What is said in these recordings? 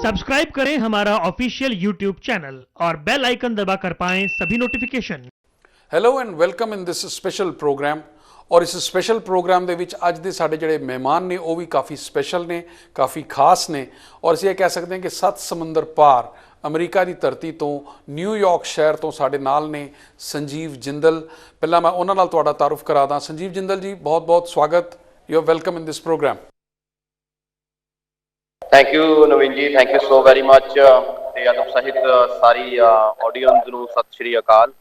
Subscribe करें हमारा official YouTube channel और बेल आइकन दबाकर पाएं सभी notification. Hello and welcome in this special programme. ਔਰ ਇਸ ਸਪੈਸ਼ਲ ਪ੍ਰੋਗਰਾਮ ਦੇ ਵਿੱਚ ਅੱਜ ਦੇ ਸਾਡੇ ਜਿਹੜੇ ਮਹਿਮਾਨ ਨੇ ਉਹ ਵੀ ਕਾਫੀ ਸਪੈਸ਼ਲ ਨੇ, ਕਾਫੀ ਖਾਸ ਨੇ। ਔਰ ਅਸੀਂ ਇਹ ਕਹਿ ਸਕਦੇ ਹਾਂ ਕਿ 7 ਸਮੁੰਦਰ ਪਾਰ ਅਮਰੀਕਾ ਦੀ ਧਰਤੀ ਤੋਂ ਨਿਊਯਾਰਕ ਸ਼ਹਿਰ ਤੋਂ ਸਾਡੇ ਨਾਲ ਨੇ ਸੰਜੀਵ ਜਿੰਦਲ। ਪਹਿਲਾਂ ਮੈਂ ਉਹਨਾਂ ਨਾਲ ਤੁਹਾਡਾ ਤਾਰੁਫ ਕਰਾ ਦਾਂ। ਸੰਜੀਵ ਜਿੰਦਲ ਜੀ, ਬਹੁਤ ਬਹੁਤ ਸਵਾਗਤ। You are welcome in this programme. Thank you Naveen ji, thank you so very much. ਤੇ ਅਦਬ ਸਹਿਤ ਸਾਰੀ ਆਡੀਅנס ਨੂੰ ਸਤਿ ਸ਼੍ਰੀ ਅਕਾਲ।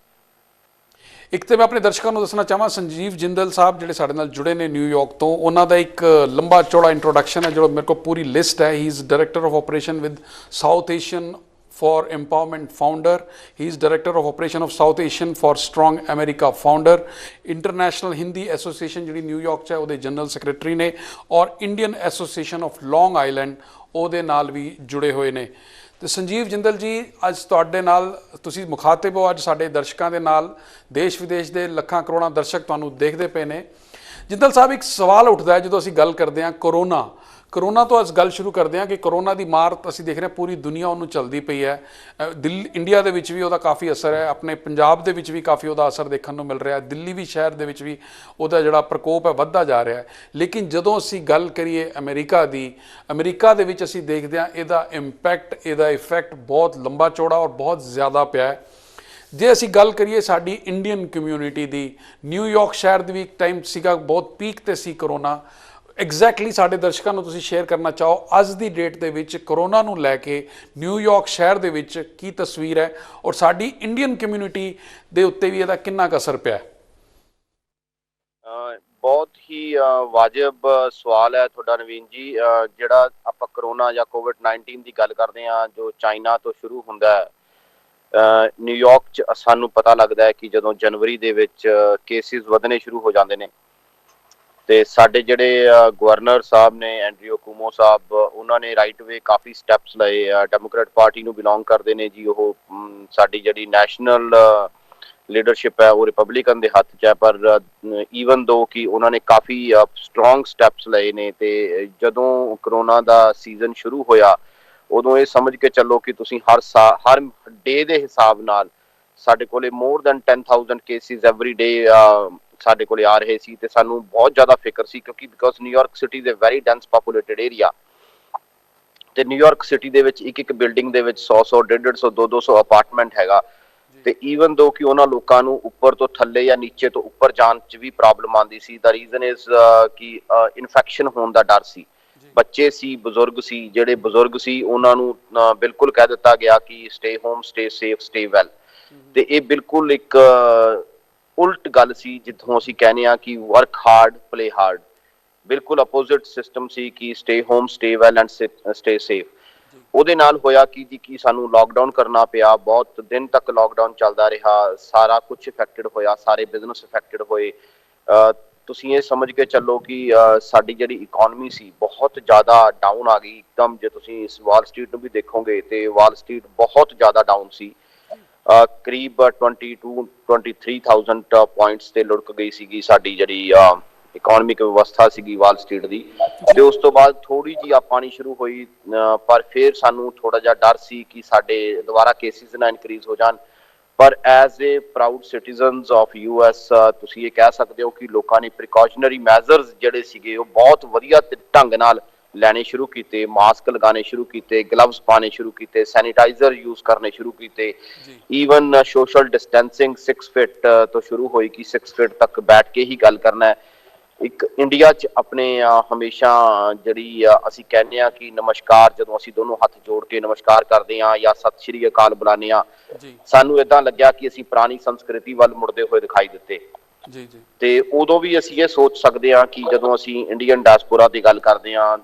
ਇੱਕ ਤੇ ਮੈਂ ਆਪਣੇ ਦਰਸ਼ਕਾਂ ਨੂੰ ਦੱਸਣਾ ਚਾਹਾਂ, ਸੰਜੀਵ ਜਿੰਦਲ ਸਾਹਿਬ ਜਿਹੜੇ ਸਾਡੇ ਨਾਲ ਜੁੜੇ ਨੇ ਨਿਊਯਾਰਕ ਤੋਂ, ਉਹਨਾਂ ਦਾ ਇੱਕ ਲੰਬਾ ਚੌੜਾ ਇੰਟਰੋਡਕਸ਼ਨ ਹੈ ਜੋ ਮੇਰੇ ਕੋਲ ਪੂਰੀ ਲਿਸਟ ਹੈ। ਹੀ is director of operation with south Asian for Empowerment founder. He is director of operation of South Asian for Strong America founder, International Hindi Association ਜਿਹੜੀ ਨਿਊਯਾਰਕ 'ਚ ਹੈ ਉਹਦੇ ਜਨਰਲ ਸੈਕਟਰੀ ਨੇ, ਔਰ Indian association of long island ਉਹਦੇ ਨਾਲ ਵੀ ਜੁੜੇ ਹੋਏ ਨੇ। ਤੇ ਸੰਜੀਵ ਜਿੰਦਲ ਜੀ, ਅੱਜ ਤੁਹਾਡੇ ਨਾਲ ਤੁਸੀਂ ਮੁਖਾਤਿਬ ਹੋ ਅੱਜ ਸਾਡੇ ਦਰਸ਼ਕਾਂ ਦੇ ਨਾਲ। ਦੇਸ਼ ਵਿਦੇਸ਼ ਦੇ ਲੱਖਾਂ ਕਰੋੜਾਂ ਦਰਸ਼ਕ ਤੁਹਾਨੂੰ ਦੇਖਦੇ ਪਏ ਨੇ। ਜਿੰਦਲ ਸਾਹਿਬ, ਇੱਕ ਸਵਾਲ ਉੱਠਦਾ ਹੈ ਜਦੋਂ ਅਸੀਂ ਗੱਲ ਕਰਦੇ ਹਾਂ ਕਰੋਨਾ ਤੋਂ। ਅਸੀਂ ਗੱਲ ਸ਼ੁਰੂ ਕਰਦੇ ਹਾਂ ਕਿ ਕਰੋਨਾ ਦੀ ਮਾਰ ਅਸੀਂ ਦੇਖ ਰਹੇ ਹਾਂ ਪੂਰੀ ਦੁਨੀਆ ਉਹਨੂੰ ਚੱਲਦੀ ਪਈ ਹੈ। ਇੰਡੀਆ ਦੇ ਵਿੱਚ ਵੀ ਉਹਦਾ ਕਾਫੀ ਅਸਰ ਹੈ, ਆਪਣੇ ਪੰਜਾਬ ਦੇ ਵਿੱਚ ਵੀ ਕਾਫੀ ਉਹਦਾ ਅਸਰ ਦੇਖਣ ਨੂੰ ਮਿਲ ਰਿਹਾ। ਦਿੱਲੀ ਵੀ ਸ਼ਹਿਰ ਦੇ ਵਿੱਚ ਵੀ ਉਹਦਾ ਜਿਹੜਾ ਪ੍ਰਕੋਪ ਹੈ ਵੱਧਦਾ ਜਾ ਰਿਹਾ ਹੈ। ਲੇਕਿਨ ਜਦੋਂ ਅਸੀਂ ਗੱਲ ਕਰੀਏ ਅਮਰੀਕਾ ਦੇ ਵਿੱਚ ਅਸੀਂ ਦੇਖਦੇ ਹਾਂ ਇਹਦਾ ਇੰਪੈਕਟ, ਇਹਦਾ ਇਫੈਕਟ ਬਹੁਤ ਲੰਬਾ ਚੌੜਾ ਔਰ ਬਹੁਤ ਜ਼ਿਆਦਾ ਪਿਆ ਹੈ। ਜੇ ਅਸੀਂ ਗੱਲ ਕਰੀਏ ਸਾਡੀ ਇੰਡੀਅਨ ਕਮਿਊਨਿਟੀ ਦੀ, ਨਿਊਯਾਰਕ ਸ਼ਹਿਰ ਦੇ ਵੀ ਇੱਕ ਟਾਈਮ ਸੀਗਾ ਬਹੁਤ ਪੀਕ 'ਤੇ ਸੀ ਕਰੋਨਾ। ਐਗਜ਼ੈਕਟਲੀ ਸਾਡੇ ਦਰਸ਼ਕਾਂ ਨੂੰ ਤੁਸੀਂ ਸ਼ੇਅਰ ਕਰਨਾ ਚਾਹੋ ਅੱਜ ਦੀ ਡੇਟ ਦੇ ਵਿੱਚ ਕਰੋਨਾ ਨੂੰ ਲੈ ਕੇ ਨਿਊਯਾਰਕ ਸ਼ਹਿਰ ਦੇ ਵਿੱਚ ਕੀ ਤਸਵੀਰ ਹੈ, ਔਰ ਸਾਡੀ ਇੰਡੀਅਨ ਕਮਿਊਨਿਟੀ ਦੇ ਉੱਤੇ ਵੀ ਇਹਦਾ ਕਿੰਨਾ ਕੁ ਅਸਰ ਪਿਆ? ਬਹੁਤ ਹੀ ਵਾਜਬ ਸਵਾਲ ਹੈ ਤੁਹਾਡਾ ਨਵੀਨ ਜੀ। ਜਿਹੜਾ ਆਪਾਂ ਕਰੋਨਾ ਜਾਂ ਕੋਵਿਡ-19 ਦੀ ਗੱਲ ਕਰਦੇ ਹਾਂ ਜੋ ਚਾਈਨਾ ਤੋਂ ਸ਼ੁਰੂ ਹੁੰਦਾ ਹੈ, ਨਿਊਯਾਰਕ 'ਚ ਸਾਨੂੰ ਪਤਾ ਲੱਗਦਾ ਹੈ ਕਿ ਜਦੋਂ ਜਨਵਰੀ ਦੇ ਵਿੱਚ ਕੇਸਿਸ ਵਧਣੇ ਸ਼ੁਰੂ ਹੋ ਜਾਂਦੇ ਨੇ ਤੇ ਸਾਡੇ ਜਿਹੜੇ ਗਵਰਨਰ ਸਾਹਿਬ ਨੇ ਐਂਡਰਿਊ ਕੁਮੋ ਸਾਹਿਬ, ਉਹਨਾਂ ਨੇ ਰਾਈਟ ਵੇ ਕਾਫੀ ਸਟੈਪਸ ਲਏ। ਡੈਮੋਕ੍ਰੇਟ ਪਾਰਟੀ ਨੂੰ ਬਿਲੋਂਗ ਕਰਦੇ ਨੇ ਜੀ ਉਹ। ਸਾਡੀ ਜਿਹੜੀ ਨੈਸ਼ਨਲ ਲੀਡਰਸ਼ਿਪ ਹੈ ਉਹ ਰਿਪਬਲਿਕਨ ਦੇ ਹੱਥ 'ਚ ਹੈ, ਪਰ ਈਵਨ ਦੋ ਕਿ ਉਹਨਾਂ ਨੇ ਕਾਫੀ ਸਟਰੋਂਗ ਸਟੈਪਸ ਲਏ ਨੇ। ਤੇ ਜਦੋਂ ਕਰੋਨਾ ਦਾ ਸੀਜ਼ਨ ਸ਼ੁਰੂ ਹੋਇਆ ਉਦੋਂ ਇਹ ਸਮਝ ਕੇ ਚੱਲੋ ਕਿ ਤੁਸੀਂ ਹਰ ਡੇ ਦੇ ਹਿਸਾਬ ਨਾਲ ਸਾਡੇ ਕੋਲੇ more than 10,000 cases every day ਸਾਡੇ ਕੋਲੇ ਆ ਰਹੇ ਸੀ। ਤੇ ਸਾਨੂੰ ਬਹੁਤ ਜ਼ਿਆਦਾ ਫਿਕਰ ਸੀ ਕਿਉਂਕਿ because New York city is a very dense populated area ਤੇ ਨਿਊਯਾਰਕ ਸਿਟੀ ਦੇ ਵਿੱਚ ਇੱਕ ਬਿਲਡਿੰਗ ਦੇ ਵਿੱਚ 100 150 200 ਅਪਾਰਟਮੈਂਟ ਹੈਗਾ। ਤੇ ਈਵਨ ਦੋ ਕਿ ਉਹਨਾਂ ਲੋਕਾਂ ਨੂੰ ਉੱਪਰ ਤੋਂ ਥੱਲੇ ਜਾਂ ਨੀਚੇ ਤੋਂ ਉੱਪਰ ਜਾਣ 'ਚ ਵੀ ਪ੍ਰੋਬਲਮ ਆਉਂਦੀ ਸੀ। ਦਾ ਰੀਜ਼ਨ ਇਜ਼ ਕਿ ਇਨਫੈਕਸ਼ਨ ਹੋਣ ਦਾ ਡਰ ਸੀ। ਬੱਚੇ ਸੀ, ਬਜ਼ੁਰਗ ਸੀ। ਜਿਹੜੇ ਬਜ਼ੁਰਗ ਸੀ ਉਹਨਾਂ ਨੂੰ ਬਿਲਕੁਲ ਕਹਿ ਦਿੱਤਾ ਗਿਆ ਕਿ stay home, stay safe, stay well. ਤੇ ਇਹ ਬਿਲਕੁਲ ਇੱਕ ਉਲਟ ਗੱਲ ਸੀ ਜਿੱਥੋਂ ਅਸੀਂ ਕਹਿੰਦੇ ਹਾਂ ਕਿ ਵਰਕ ਹਾਰਡ ਪਲੇ ਹਾਰਡ। ਬਿਲਕੁਲ ਅਪੋਜ਼ਿਟ ਸਿਸਟਮ ਸੀ ਕਿ stay home, stay well and stay safe. ਉਹਦੇ ਨਾਲ ਹੋਇਆ ਕਿ ਸਾਨੂੰ ਲਾਕਡਾਊਨ ਕਰਨਾ ਪਿਆ। ਬਹੁਤ ਦਿਨ ਤੱਕ ਲਾਕਡਾਊਨ ਚੱਲਦਾ ਰਿਹਾ। ਸਾਰਾ ਕੁਝ ਇਫੈਕਟਡ ਹੋਇਆ, ਸਾਰੇ ਬਿਜ਼ਨਸ ਇਫੈਕਟਡ ਹੋਏ। ਤੁਸੀਂ ਇਹ ਸਮਝ ਕੇ ਚੱਲੋ ਕਿ ਸਾਡੀ ਜਿਹੜੀ ਇਕੋਨਮੀ ਸੀ ਬਹੁਤ ਜ਼ਿਆਦਾ ਡਾਊਨ ਆ ਗਈ ਇੱਕਦਮ। ਜੇ ਤੁਸੀਂ ਇਸ ਵਾਲ ਸਟਰੀਟ ਨੂੰ ਵੀ ਦੇਖੋਗੇ ਤੇ ਵਾਲ ਸਟਰੀਟ ਬਹੁਤ ਜ਼ਿਆਦਾ ਡਾਊਨ ਸੀ। ਕਰੀਬ 22,000-23,000 ਪੁਆਇੰਟਸ ਤੇ ਲੁੜਕ ਗਈ ਸੀਗੀ ਸਾਡੀ ਜਿਹੜੀ ਇਕੋਨਮਿਕ ਵਿਵਸਥਾ ਸੀਗੀ ਵਾਲ ਸਟਰੀਟ ਦੀ। ਤੇ ਉਸ ਤੋਂ ਬਾਅਦ ਥੋੜੀ ਜਿਹੀ ਪਾਣੀ ਸ਼ੁਰੂ ਹੋਈ, ਪਰ ਫਿਰ ਸਾਨੂੰ ਥੋੜਾ ਜਿਹਾ ਡਰ ਸੀ ਕਿ ਸਾਡੇ ਦੁਬਾਰਾ ਕੇਸਿਸ ਨਾ ਇਨਕਰੀਜ਼ ਹੋ ਜਾਣ। ਪਰ as a proud citizens of US ਤੁਸੀਂ ਇਹ ਕਹਿ ਸਕਦੇ ਹੋ ਕਿ ਲੋਕਾਂ ਨੇ ਪ੍ਰੀਕਾਸ਼ਨਰੀ ਮੈਜ਼ਰਸ ਜਿਹੜੇ ਸੀਗੇ ਉਹ ਬਹੁਤ ਵਧੀਆ ਢੰਗ ਨਾਲ ਲੈਣੇ ਸ਼ੁਰੂ ਕੀਤੇ। ਮਾਸਕ ਲਗਾਉਣੇ ਸ਼ੁਰੂ ਕੀਤੇ, ਗਲਵਸ ਪਾਉਣੇ ਸ਼ੁਰੂ ਕੀਤੇ, ਸੈਨੀਟਾਈਜ਼ਰ ਯੂਜ਼ ਕਰਨੇ ਸ਼ੁਰੂ ਕੀਤੇ। ਈਵਨ ਸੋਸ਼ਲ ਡਿਸਟੈਂਸਿੰਗ 6 ਫੀਟ ਤੋਂ ਸ਼ੁਰੂ ਹੋਈ ਕਿ 6 ਫੀਟ ਤੱਕ ਬੈਠ ਕੇ ਹੀ ਗੱਲ ਕਰਨਾ ਹੈ। ਇੱਕ ਇੰਡੀਆ 'ਚ ਆਪਣੇ ਹਮੇਸ਼ਾ ਜਿਹੜੀ ਅਸੀਂ ਕਹਿੰਦੇ ਹਾਂ ਕਿ ਨਮਸਕਾਰ, ਜਦੋਂ ਅਸੀਂ ਦੋਨੋਂ ਹੱਥ ਜੋੜ ਕੇ ਨਮਸਕਾਰ ਕਰਦੇ ਹਾਂ ਜਾਂ ਸਤਿ ਸ਼੍ਰੀ ਅਕਾਲ ਬੁਲਾਉਂਦੇ ਹਾਂ, ਸਾਨੂੰ ਏਦਾਂ ਲੱਗਿਆ ਕਿ ਅਸੀਂ ਪੁਰਾਣੀ ਸੰਸਕ੍ਰਿਤੀ ਵੱਲ ਮੁੜਦੇ ਹੋਏ ਦਿਖਾਈ ਦਿੱਤੇ। ਤੇ ਉਦੋਂ ਵੀ ਅਸੀਂ ਇਹ ਸੋਚ ਸਕਦੇ ਹਾਂ ਕਿ ਜਦੋਂ ਅਸੀਂ ਇੰਡੀਅਨ ਡਾਇਸਪੋਰਾ ਦੀ ਗੱਲ ਕਰਦੇ ਹਾਂ,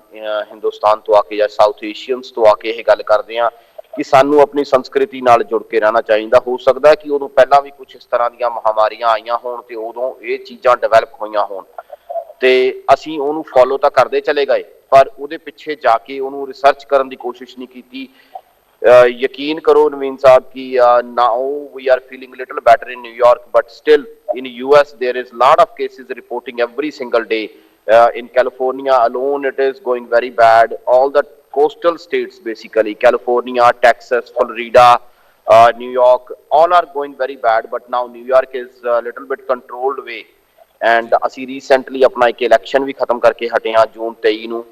ਹਿੰਦੁਸਤਾਨ ਤੋਂ ਆ ਕੇ ਜਾਂ ਸਾਊਥ ਏਸ਼ੀਅਨਸ ਤੋਂ ਆ ਕੇ ਇਹ ਗੱਲ ਕਰਦੇ ਹਾਂ ਕਿ ਸਾਨੂੰ ਆਪਣੀ ਸੰਸਕ੍ਰਿਤੀ ਨਾਲ ਜੁੜ ਕੇ ਰਹਿਣਾ ਚਾਹੀਦਾ। ਹੋ ਸਕਦਾ ਕਿ ਉਦੋਂ ਪਹਿਲਾਂ ਵੀ ਕੁਝ ਇਸ ਤਰ੍ਹਾਂ ਦੀਆਂ ਮਹਾਮਾਰੀਆਂ ਆਈਆਂ ਹੋਣ ਤੇ ਉਦੋਂ ਇਹ ਚੀਜ਼ਾਂ ਡਿਵੈਲਪ ਹੋਈਆਂ ਹੋਣ ਤੇ ਅਸੀਂ ਉਹਨੂੰ ਫੋਲੋ ਤਾਂ ਕਰਦੇ ਚਲੇ ਗਏ, ਪਰ ਉਹਦੇ ਪਿੱਛੇ ਜਾ ਕੇ ਉਹਨੂੰ ਰਿਸਰਚ ਕਰਨ ਦੀ ਕੋਸ਼ਿਸ਼ ਨਹੀਂ ਕੀਤੀ। ਯਕੀਨ ਕਰੋ ਨਵੀਨ ਸਾਹਿਬ ਕਿ now we are feeling a little better in New York, but still in US there is lot of cases reporting every single day. In California alone it is going very bad. All the coastal states basically, California, Texas, Florida, New York, all are going very bad, but now New York is a little bit controlled way. And ਅਸੀਂ recently ਆਪਣਾ ਇੱਕ election ਵੀ ਖਤਮ ਕਰਕੇ ਹਟੇ ਹਾਂ ਜੂਨ 23 ਨੂੰ।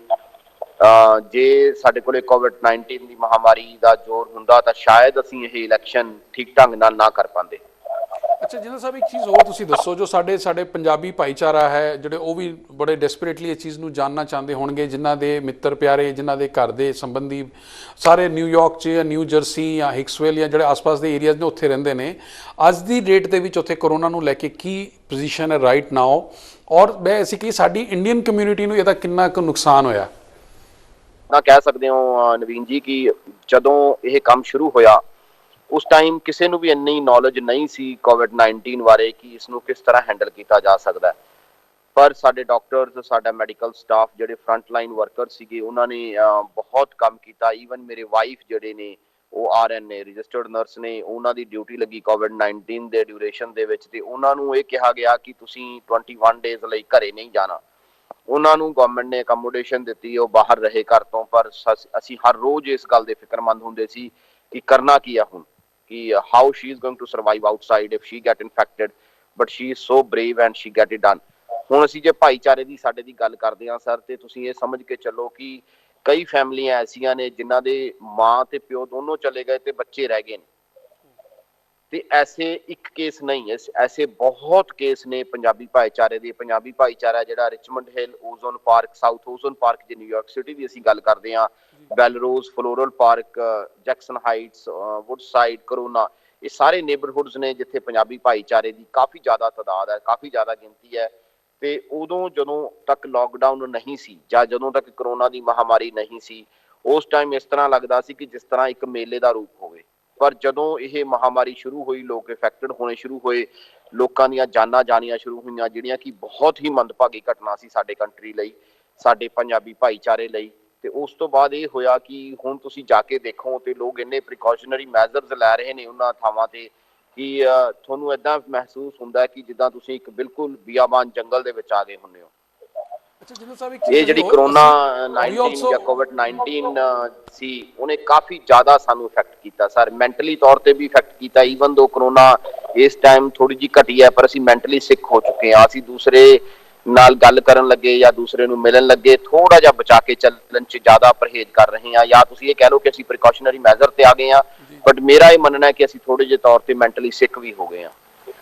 ਜੇ ਸਾਡੇ ਕੋਲੇ ਕੋਵਿਡ-19 ਦੀ ਮਹਾਮਾਰੀ ਦਾ ਜ਼ੋਰ ਹੁੰਦਾ ਤਾਂ ਸ਼ਾਇਦ ਅਸੀਂ ਇਹ ਇਲੈਕਸ਼ਨ ਠੀਕ ਢੰਗ ਨਾਲ ਨਾ ਕਰ ਪਾਉਂਦੇ। ਅੱਛਾ ਜਿੰਦਲ ਸਾਹਿਬ, ਇੱਕ ਚੀਜ਼ ਹੋਰ ਤੁਸੀਂ ਦੱਸੋ, ਜੋ ਸਾਡੇ ਪੰਜਾਬੀ ਭਾਈਚਾਰਾ ਹੈ ਜਿਹੜੇ ਉਹ ਵੀ ਬੜੇ ਡੈਸਪਰੇਟਲੀ ਇਸ ਚੀਜ਼ ਨੂੰ ਜਾਣਨਾ ਚਾਹੁੰਦੇ ਹੋਣਗੇ, ਜਿਨ੍ਹਾਂ ਦੇ ਮਿੱਤਰ ਪਿਆਰੇ, ਜਿਨ੍ਹਾਂ ਦੇ ਘਰ ਦੇ ਸੰਬੰਧੀ ਸਾਰੇ ਨਿਊਯਾਰਕ 'ਚ ਜਾਂ ਨਿਊ ਜਰਸੀ ਜਾਂ ਹਿਕਸਵਿਲ ਜਾਂ ਜਿਹੜੇ ਆਸ-ਪਾਸ ਦੇ ਏਰੀਆਜ਼ ਨੇ ਉੱਥੇ ਰਹਿੰਦੇ ਨੇ, ਅੱਜ ਦੀ ਡੇਟ ਦੇ ਵਿੱਚ ਉੱਥੇ ਕਰੋਨਾ ਨੂੰ ਲੈ ਕੇ ਕੀ ਪੋਜੀਸ਼ਨ ਹੈ ਰਾਈਟ ਨਾਓ, ਔਰ ਬੇਸਿਕਲੀ ਸਾਡੀ ਇੰਡੀਅਨ ਕਮਿਊਨਿਟੀ ਨੂੰ ਇਹਦਾ ਕਿੰਨਾ ਕੁ ਨੁਕਸਾਨ ਹੋਇਆ? ਨਾ ਕਹਿ ਸਕਦੇ ਹੋ ਨਵੀਨ ਜੀ ਕਿ ਜਦੋਂ ਇਹ ਕੰਮ ਸ਼ੁਰੂ ਹੋਇਆ ਉਸ ਟਾਈਮ ਕਿਸੇ ਨੂੰ ਵੀ ਇੰਨੀ ਨੌਲੇਜ ਨਹੀਂ ਸੀ ਕੋਵਿਡ-19 ਬਾਰੇ ਕਿ ਇਸ ਨੂੰ ਕਿਸ ਤਰ੍ਹਾਂ ਹੈਂਡਲ ਕੀਤਾ ਜਾ ਸਕਦਾ। ਪਰ ਸਾਡੇ ਡਾਕਟਰਸ, ਸਾਡਾ ਮੈਡੀਕਲ ਸਟਾਫ ਜਿਹੜੇ ਫਰੰਟ ਲਾਈਨ ਵਰਕਰ ਸੀਗੇ, ਉਹਨਾਂ ਨੇ ਬਹੁਤ ਕੰਮ ਕੀਤਾ। ਈਵਨ ਮੇਰੇ ਵਾਈਫ ਜਿਹੜੇ ਨੇ ਉਹ RN ਨੇ, ਰਜਿਸਟਰਡ ਨਰਸ ਨੇ, ਉਹਨਾਂ ਦੀ ਡਿਊਟੀ ਲੱਗੀ ਕੋਵਿਡ-19 ਦੇ ਡਿਊਰੇਸ਼ਨ ਦੇ ਵਿੱਚ, ਤੇ ਉਹਨਾਂ ਨੂੰ ਇਹ ਕਿਹਾ ਗਿਆ ਕਿ ਤੁਸੀਂ 21 ਡੇਜ਼ ਲਈ ਘਰੇ ਨਹੀਂ ਜਾਣਾ। ਉਹਨਾਂ ਨੂੰ ਗਵਰਨਮੈਂਟ ਨੇ ਅਕਮੋਡੇਸ਼ਨ ਦਿੱਤੀ, ਉਹ ਬਾਹਰ ਰਹੇ ਘਰ ਤੋਂ, ਪਰ ਅਸੀਂ ਹਰ ਰੋਜ਼ ਇਸ ਗੱਲ ਦੇ ਫਿਕਰਮੰਦ ਹੁੰਦੇ ਸੀ ਕਿ ਕਰਨਾ ਕੀ ਆ ਹੁਣ, ਕਿ how she is going to survive outside if she get infected, but she is so brave and she get it done। ਹੁਣ ਅਸੀਂ ਜੇ ਭਾਈਚਾਰੇ ਦੀ ਸਾਡੇ ਦੀ ਗੱਲ ਕਰਦੇ ਹਾਂ ਸਰ, ਤੇ ਤੁਸੀਂ ਇਹ ਸਮਝ ਕੇ ਚੱਲੋ ਕਿ ਕਈ ਫੈਮਲੀਆਂ ਐਸੀਆਂ ਨੇ ਜਿਨ੍ਹਾਂ ਦੇ ਮਾਂ ਤੇ ਪਿਓ ਦੋਨੋਂ ਚਲੇ ਗਏ ਤੇ ਬੱਚੇ ਰਹਿ ਗਏ ਨੇ। ਤੇ ਐਸੇ ਇੱਕ ਕੇਸ ਨਹੀਂ, ਐਸੇ ਬਹੁਤ ਕੇਸ ਨੇ ਪੰਜਾਬੀ ਭਾਈਚਾਰੇ ਦੇ। ਪੰਜਾਬੀ ਭਾਈਚਾਰਾ ਜਿਹੜਾ Richmond Hill, Ozone Park, South Ozone Park ਜੇ ਨਿਊਯਾਰਕ ਸਿਟੀ ਦੀ ਅਸੀਂ ਗੱਲ ਕਰਦੇ ਹਾਂ, Bellerose, Floral Park, Jackson Heights, Woodside, Corona, ਇਹ ਸਾਰੇ ਨੇਬਰਹੁੱਡਸ ਨੇ ਜਿੱਥੇ ਪੰਜਾਬੀ ਭਾਈਚਾਰੇ ਦੀ ਕਾਫੀ ਜ਼ਿਆਦਾ ਤਾਦਾਦ ਹੈ, ਕਾਫੀ ਜ਼ਿਆਦਾ ਗਿਣਤੀ ਹੈ। ਤੇ ਉਦੋਂ ਜਦੋਂ ਤੱਕ ਲੋਕਡਾਊਨ ਨਹੀਂ ਸੀ ਜਾਂ ਜਦੋਂ ਤੱਕ ਕਰੋਨਾ ਦੀ ਮਹਾਮਾਰੀ ਨਹੀਂ ਸੀ, ਉਸ ਟਾਈਮ ਇਸ ਤਰ੍ਹਾਂ ਲੱਗਦਾ ਸੀ ਕਿ ਜਿਸ ਤਰ੍ਹਾਂ ਇੱਕ ਮੇਲੇ ਦਾ ਰੂਪ ਹੋਵੇ। ਪਰ ਜਦੋਂ ਇਹ ਮਹਾਮਾਰੀ ਸ਼ੁਰੂ ਹੋਈ, ਲੋਕ ਇਫੈਕਟਡ ਹੋਣੇ ਸ਼ੁਰੂ ਹੋਏ, ਲੋਕਾਂ ਦੀਆਂ ਜਾਨਾਂ ਜਾਣੀਆਂ ਸ਼ੁਰੂ ਹੋਈਆਂ, ਜਿਹੜੀਆਂ ਕਿ ਬਹੁਤ ਹੀ ਮੰਦਭਾਗੀ ਘਟਨਾ ਸੀ ਸਾਡੇ ਕੰਟਰੀ ਲਈ, ਸਾਡੇ ਪੰਜਾਬੀ ਭਾਈਚਾਰੇ ਲਈ। ਤੇ ਉਸ ਤੋਂ ਬਾਅਦ ਇਹ ਹੋਇਆ ਕਿ ਹੁਣ ਤੁਸੀਂ ਜਾ ਕੇ ਦੇਖੋ ਤੇ ਲੋਕ ਇੰਨੇ ਪ੍ਰੀਕਾਸ਼ਨਰੀ ਮੈਜ਼ਰਸ ਲੈ ਰਹੇ ਨੇ ਉਹਨਾਂ ਥਾਵਾਂ ਤੇ ਕਿ ਤੁਹਾਨੂੰ ਏਦਾਂ ਮਹਿਸੂਸ ਹੁੰਦਾ ਕਿ ਜਿੱਦਾਂ ਤੁਸੀਂ ਇੱਕ ਬਿਲਕੁਲ ਬਿਆਬਾਨ ਜੰਗਲ ਦੇ ਵਿੱਚ ਆ ਗਏ ਹੁੰਦੇ ਹੋ। ਇਹ ਜਿਹੜੀ ਕਰੋਨਾ 19 ਜਾਂ ਕੋਵਿਡ-19 ਸੀ, ਉਹਨੇ ਕਾਫੀ ਜ਼ਿਆਦਾ ਸਾਨੂੰ ਇਫੈਕਟ ਕੀਤਾ ਸਰ, ਮੈਂਟਲੀ ਤੌਰ ਤੇ ਵੀ ਇਫੈਕਟ ਕੀਤਾ। ਈਵਨ ਦੋ ਕਰੋਨਾ ਇਸ ਟਾਈਮ ਥੋੜੀ ਜਿਹੀ ਘਟੀ ਹੈ, ਪਰ ਅਸੀਂ ਮੈਂਟਲੀ ਸਿੱਖ ਹੋ ਚੁੱਕੇ ਹਾਂ। ਅਸੀਂ ਦੂਸਰੇ ਨਾਲ ਗੱਲ ਕਰਨ ਲੱਗੇ ਜਾਂ ਦੂਸਰੇ ਨੂੰ ਮਿਲਣ ਲੱਗੇ ਥੋੜਾ ਜਿਹਾ ਬਚਾ ਕੇ ਚੱਲਣ 'ਚ ਜ਼ਿਆਦਾ ਪਰਹੇਜ਼ ਕਰ ਰਹੇ ਹਾਂ, ਜਾਂ ਤੁਸੀਂ ਇਹ ਕਹਿ ਲਓ ਕਿ ਅਸੀਂ ਪ੍ਰੀਕਾਸ਼ਨਰੀ ਮੈਜ਼ਰ ਤੇ ਆ ਗਏ ਹਾਂ, ਬਟ ਮੇਰਾ ਇਹ ਮੰਨਣਾ ਹੈ ਕਿ ਅਸੀਂ ਥੋੜੇ ਜਿਹੇ ਤੌਰ ਤੇ ਮੈਂਟਲੀ ਸਿੱਖ ਵੀ ਹੋ ਗਏ ਹਾਂ।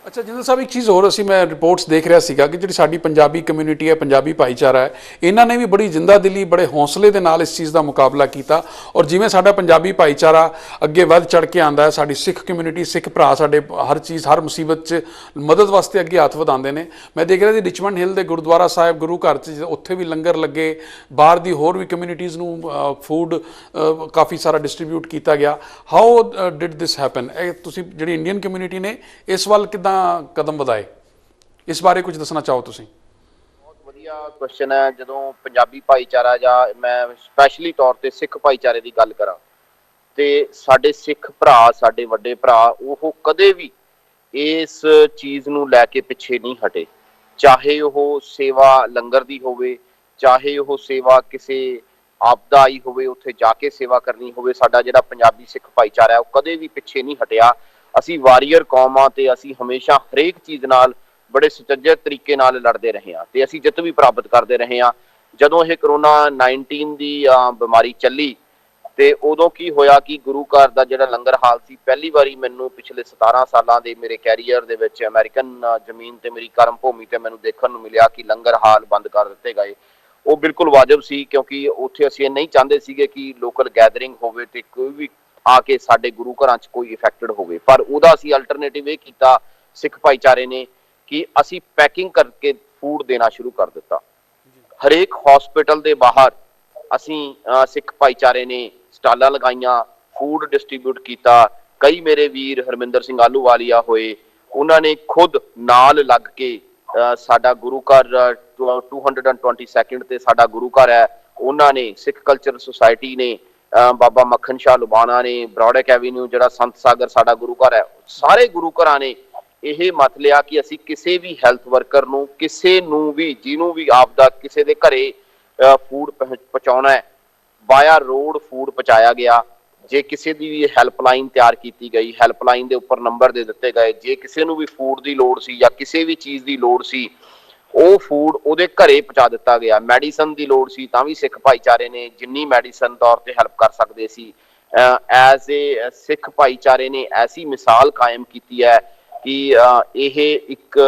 ਅੱਛਾ ਜਿੰਦਲ ਸਾਹਿਬ, ਇੱਕ ਚੀਜ਼ ਹੋਰ, ਅਸੀਂ ਮੈਂ ਰਿਪੋਰਟਸ ਦੇਖ ਰਿਹਾ ਸੀਗਾ ਕਿ ਜਿਹੜੀ ਸਾਡੀ ਪੰਜਾਬੀ ਕਮਿਊਨਿਟੀ ਹੈ, ਪੰਜਾਬੀ ਭਾਈਚਾਰਾ ਹੈ, ਇਹਨਾਂ ਨੇ ਵੀ ਬੜੀ ਜਿੰਦਾ ਦਿਲੀ, ਬੜੇ ਹੌਸਲੇ ਦੇ ਨਾਲ ਇਸ ਚੀਜ਼ ਦਾ ਮੁਕਾਬਲਾ ਕੀਤਾ। ਔਰ ਜਿਵੇਂ ਸਾਡਾ ਪੰਜਾਬੀ ਭਾਈਚਾਰਾ ਅੱਗੇ ਵੱਧ ਚੜ ਕੇ ਆਉਂਦਾ ਹੈ, ਸਾਡੀ ਸਿੱਖ ਕਮਿਊਨਿਟੀ, ਸਿੱਖ ਭਰਾ ਸਾਡੇ ਹਰ ਚੀਜ਼, ਹਰ ਮੁਸੀਬਤ 'ਚ ਮਦਦ ਵਾਸਤੇ ਅੱਗੇ ਹੱਥ ਵਧਾਉਂਦੇ ਨੇ। ਮੈਂ ਦੇਖ ਰਿਹਾ ਸੀ ਰਿਚਮੰਡ ਹਿੱਲ ਦੇ ਗੁਰਦੁਆਰਾ ਸਾਹਿਬ, ਗੁਰੂ ਘਰ 'ਚ ਉੱਥੇ ਵੀ ਲੰਗਰ ਲੱਗੇ, ਬਾਹਰ ਦੀ ਹੋਰ ਵੀ ਕਮਿਊਨਿਟੀਜ਼ ਨੂੰ ਫੂਡ ਕਾਫੀ ਸਾਰਾ ਡਿਸਟਰੀਬਿਊਟ ਕੀਤਾ ਗਿਆ। How did this happen? ਇਹ ਤੁਸੀਂ ਜਿਹੜੀ ਇੰਡੀਅਨ ਕਮਿਊਨਿਟੀ ਨੇ ਇਸ ਵੱਲ ਕਿੱਦਾਂ ਕਦਮ ਵਧਾਏ, ਇਸ ਬਾਰੇ ਕੁਝ ਦੱਸਣਾ ਚਾਹੋ ਤੁਸੀਂ? ਬਹੁਤ ਵਧੀਆ ਕੁਐਸਚਨ ਹੈ। ਜਦੋਂ ਪੰਜਾਬੀ ਭਾਈਚਾਰਾ ਜਾਂ ਮੈਂ ਸਪੈਸ਼ਲੀ ਤੌਰ ਤੇ ਸਿੱਖ ਭਾਈਚਾਰੇ ਦੀ ਗੱਲ ਕਰਾਂ ਤੇ ਸਾਡੇ ਸਿੱਖ ਭਰਾ, ਸਾਡੇ ਵੱਡੇ ਭਰਾ, ਉਹ ਕਦੇ ਵੀ ਇਸ ਚੀਜ਼ ਨੂੰ ਲੈ ਕੇ ਪਿੱਛੇ ਨਹੀਂ ਹਟੇ। ਚਾਹੇ ਉਹ ਸੇਵਾ ਲੰਗਰ ਦੀ ਹੋਵੇ, ਚਾਹੇ ਉਹ ਸੇਵਾ ਕਿਸੇ ਆਪਦਾ ਆਈ ਹੋਵੇ, ਉੱਥੇ ਜਾ ਕੇ ਸੇਵਾ ਕਰਨੀ ਹੋਵੇ, ਸਾਡਾ ਜਿਹੜਾ ਪੰਜਾਬੀ ਸਿੱਖ ਭਾਈਚਾਰਾ ਹੈ ਉਹ ਕਦੇ ਵੀ ਪਿੱਛੇ ਨਹੀਂ ਹਟਿਆ। ਅਸੀਂ ਵਾਰੀਅਰ ਕੌਮ ਆ ਤੇ ਅਸੀਂ ਹਮੇਸ਼ਾ ਹਰੇਕ ਚੀਜ਼ ਨਾਲ ਬੜੇ ਸੁਚੱਜੇ ਤਰੀਕੇ ਨਾਲ ਲੜਦੇ ਰਹੇ ਹਾਂ ਤੇ ਅਸੀਂ ਜਿੱਤ ਵੀ ਪ੍ਰਾਪਤ ਕਰਦੇ ਰਹੇ ਹਾਂ। ਜਦੋਂ ਇਹ ਕਰੋਨਾ 19 ਦੀ ਬਿਮਾਰੀ ਚੱਲੀ ਤੇ ਉਦੋਂ ਕੀ ਹੋਇਆ ਕਿ ਗੁਰੂ ਘਰ ਦਾ ਜਿਹੜਾ ਲੰਗਰ ਹਾਲ ਸੀ, ਪਹਿਲੀ ਵਾਰੀ ਮੈਨੂੰ ਪਿਛਲੇ 17 ਸਾਲਾਂ ਦੇ ਮੇਰੇ ਕੈਰੀਅਰ ਦੇ ਵਿੱਚ ਅਮਰੀਕਨ ਜ਼ਮੀਨ ਤੇ ਮੇਰੀ ਕਰਮ ਭੂਮੀ ਤੇ ਮੈਨੂੰ ਦੇਖਣ ਨੂੰ ਮਿਲਿਆ ਕਿ ਲੰਗਰ ਹਾਲ ਬੰਦ ਕਰ ਦਿੱਤੇ ਗਏ। ਉਹ ਬਿਲਕੁਲ ਵਾਜਬ ਸੀ, ਕਿਉਂਕਿ ਉੱਥੇ ਅਸੀਂ ਇਹ ਨਹੀਂ ਚਾਹੁੰਦੇ ਸੀਗੇ ਕਿ ਲੋਕਲ ਗੈਦਰਿੰਗ ਹੋਵੇ ਤੇ ਕੋਈ ਵੀ ਆ ਕੇ ਸਾਡੇ ਗੁਰੂ ਘਰਾਂ 'ਚ ਕੋਈ ਇਫੈਕਟਡ ਹੋਵੇ। ਪਰ ਉਹਦਾ ਅਸੀਂ ਅਲਟਰਨੇਟਿਵ ਇਹ ਕੀਤਾ ਸਿੱਖ ਭਾਈਚਾਰੇ ਨੇ ਕਿ ਅਸੀਂ ਪੈਕਿੰਗ ਕਰਕੇ ਫੂਡ ਦੇਣਾ ਸ਼ੁਰੂ ਕਰ ਦਿੱਤਾ। ਹਰੇਕ ਹਸਪੀਟਲ ਦੇ ਬਾਹਰ ਅਸੀਂ ਸਿੱਖ ਭਾਈਚਾਰੇ ਨੇ ਸਟਾਲਾਂ ਲਗਾਈਆਂ, ਫੂਡ ਡਿਸਟਰੀਬਿਊਟ ਕੀਤਾ। ਕਈ ਮੇਰੇ ਵੀਰ ਹਰਮਿੰਦਰ ਸਿੰਘ ਆਲੂਵਾਲੀਆ ਹੋਏ, ਉਹਨਾਂ ਨੇ ਖੁਦ ਨਾਲ ਲੱਗ ਕੇ ਸਾਡਾ ਗੁਰੂ ਘਰ 222 ਤੇ ਸਾਡਾ ਗੁਰੂ ਘਰ ਹੈ, ਉਹਨਾਂ ਨੇ ਸਿੱਖ ਕਲਚਰ ਸੁਸਾਇਟੀ ਨੇ, ਬਾਬਾ ਮੱਖਣ ਸ਼ਾਹ ਲੁਬਾਣਾ ਨੇ, ਬਰੋਡਕ ਐਵੀਨਿਊ ਜਿਹੜਾ ਸੰਤ ਸਾਗਰ ਸਾਡਾ ਗੁਰੂ ਘਰ ਹੈ, ਸਾਰੇ ਗੁਰੂ ਘਰਾਂ ਨੇ ਇਹ ਮਤ ਲਿਆ ਕਿ ਅਸੀਂ ਕਿਸੇ ਵੀ ਹੈਲਥ ਵਰਕਰ ਨੂੰ, ਕਿਸੇ ਨੂੰ ਵੀ, ਜਿਹਨੂੰ ਵੀ ਆਪਦਾ ਕਿਸੇ ਦੇ ਘਰੇ ਫੂਡ ਪਹੁੰਚਾਉਣਾ ਹੈ, ਵਾਇਆ ਰੋਡ ਫੂਡ ਪਹੁੰਚਾਇਆ ਗਿਆ। ਜੇ ਕਿਸੇ ਦੀ ਵੀ ਹੈਲਪਲਾਈਨ ਤਿਆਰ ਕੀਤੀ ਗਈ, ਹੈਲਪਲਾਈਨ ਦੇ ਉੱਪਰ ਨੰਬਰ ਦੇ ਦਿੱਤੇ ਗਏ, ਜੇ ਕਿਸੇ ਨੂੰ ਵੀ ਫੂਡ ਦੀ ਲੋੜ ਸੀ ਜਾਂ ਕਿਸੇ ਵੀ ਚੀਜ਼ ਦੀ ਲੋੜ ਸੀ ਉਹ ਫੂਡ ਉਹਦੇ ਘਰੇ ਪਹੁੰਚਾ ਦਿੱਤਾ ਗਿਆ। ਮੈਡੀਸਨ ਦੀ ਲੋੜ ਸੀ ਤਾਂ ਵੀ ਸਿੱਖ ਭਾਈਚਾਰੇ ਨੇ ਜਿੰਨੀ ਮੈਡੀਸਨ ਤੌਰ ਤੇ ਹੈਲਪ ਕਰ ਸਕਦੇ ਸੀ ਐਜ਼ ਏ ਸਿੱਖ ਭਾਈਚਾਰੇ ਨੇ ਐਸੀ ਮਿਸਾਲ ਕਾਇਮ ਕੀਤੀ ਹੈ ਕਿ ਇਹ ਇੱਕ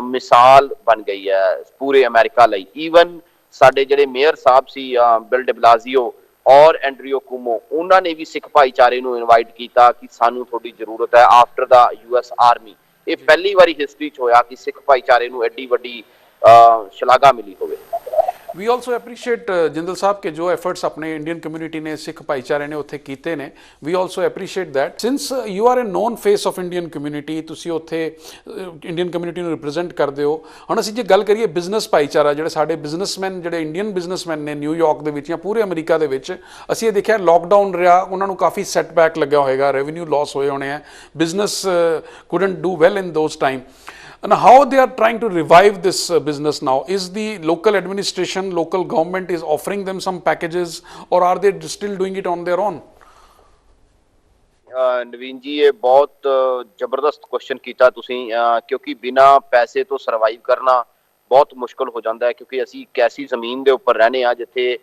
ਮਿਸਾਲ ਬਣ ਗਈ ਹੈ ਪੂਰੇ ਅਮਰੀਕਾ ਲਈ। ਈਵਨ ਸਾਡੇ ਜਿਹੜੇ ਮੇਅਰ ਸਾਹਿਬ ਸੀ ਬਿਲ ਡੇ ਬਲਾਜ਼ੀਓ ਔਰ ਐਂਡਰਿਓ ਕੁਮੋ, ਉਹਨਾਂ ਨੇ ਵੀ ਸਿੱਖ ਭਾਈਚਾਰੇ ਨੂੰ ਇਨਵਾਈਟ ਕੀਤਾ ਕਿ ਸਾਨੂੰ ਤੁਹਾਡੀ ਜ਼ਰੂਰਤ ਹੈ ਆਫਟਰ ਦਾ US ਆਰਮੀ। ਇਹ ਪਹਿਲੀ ਵਾਰੀ ਹਿਸਟਰੀ 'ਚ ਹੋਇਆ ਕਿ ਸਿੱਖ ਭਾਈਚਾਰੇ ਨੂੰ ਐਡੀ ਵੱਡੀ ਸ਼ਲਾਘਾ ਮਿਲੀ ਹੋਵੇ। ਵੀ ਆਲਸੋ ਐਪਰੀਸ਼ੀਏਟ ਜਿੰਦਲ ਸਾਹਿਬ ਕਿ ਜੋ ਐਫਰਟਸ ਆਪਣੇ ਇੰਡੀਅਨ ਕਮਿਊਨਿਟੀ ਨੇ ਸਿੱਖ ਭਾਈਚਾਰੇ ਨੇ ਉੱਥੇ ਕੀਤੇ ਨੇ, we also appreciate that since you are a known face of Indian community, ਤੁਸੀਂ ਉੱਥੇ ਇੰਡੀਅਨ ਕਮਿਊਨਿਟੀ ਨੂੰ ਰਿਪਰੈਜ਼ੈਂਟ ਕਰਦੇ ਹੋ। ਹੁਣ ਅਸੀਂ ਜੇ ਗੱਲ ਕਰੀਏ ਬਿਜ਼ਨਸ ਭਾਈਚਾਰਾ, ਜਿਹੜੇ ਸਾਡੇ ਬਿਜ਼ਨਸਮੈਨ ਜਿਹੜੇ ਇੰਡੀਅਨ ਬਿਜ਼ਨਸਮੈਨ ਨੇ ਨਿਊਯਾਰਕ ਦੇ ਵਿੱਚ ਜਾਂ ਪੂਰੇ ਅਮਰੀਕਾ ਦੇ ਵਿੱਚ, ਅਸੀਂ ਇਹ ਦੇਖਿਆ ਲੋਕਡਾਊਨ ਰਿਹਾ, ਉਹਨਾਂ ਨੂੰ ਕਾਫੀ ਸੈਟਬੈਕ ਲੱਗਿਆ ਹੋਏਗਾ, ਰੈਵਨਿਊ ਲਾਸ ਹੋਏ ਹੋਣੇ ਆ, business couldn't do well in those time. And how they are trying to revive this business now? Is the local administration, local government is offering them some packages, or are they still doing it on their own? ਨਵੀਨ ਜੀ ਇਹ ਬਹੁਤ ਜ਼ਬਰਦਸਤ question ਕੀਤਾ ਤੁਸੀਂ ਕਿਉਂਕਿ ਬਿਨਾ ਪੈਸੇ ਤੋਂ ਸਰਵਾਈਵ ਕਰਨਾ ਬਹੁਤ ਮੁਸ਼ਕਲ ਹੋ ਜਾਂਦਾ ਹੈ ਕਿਉਂਕਿ ਅਸੀਂ ਇੱਕ ਐਸੀ ਜ਼ਮੀਨ ਦੇ ਉੱਪਰ ਰਹਿੰਦੇ ਹਾਂ ਜਿੱਥੇ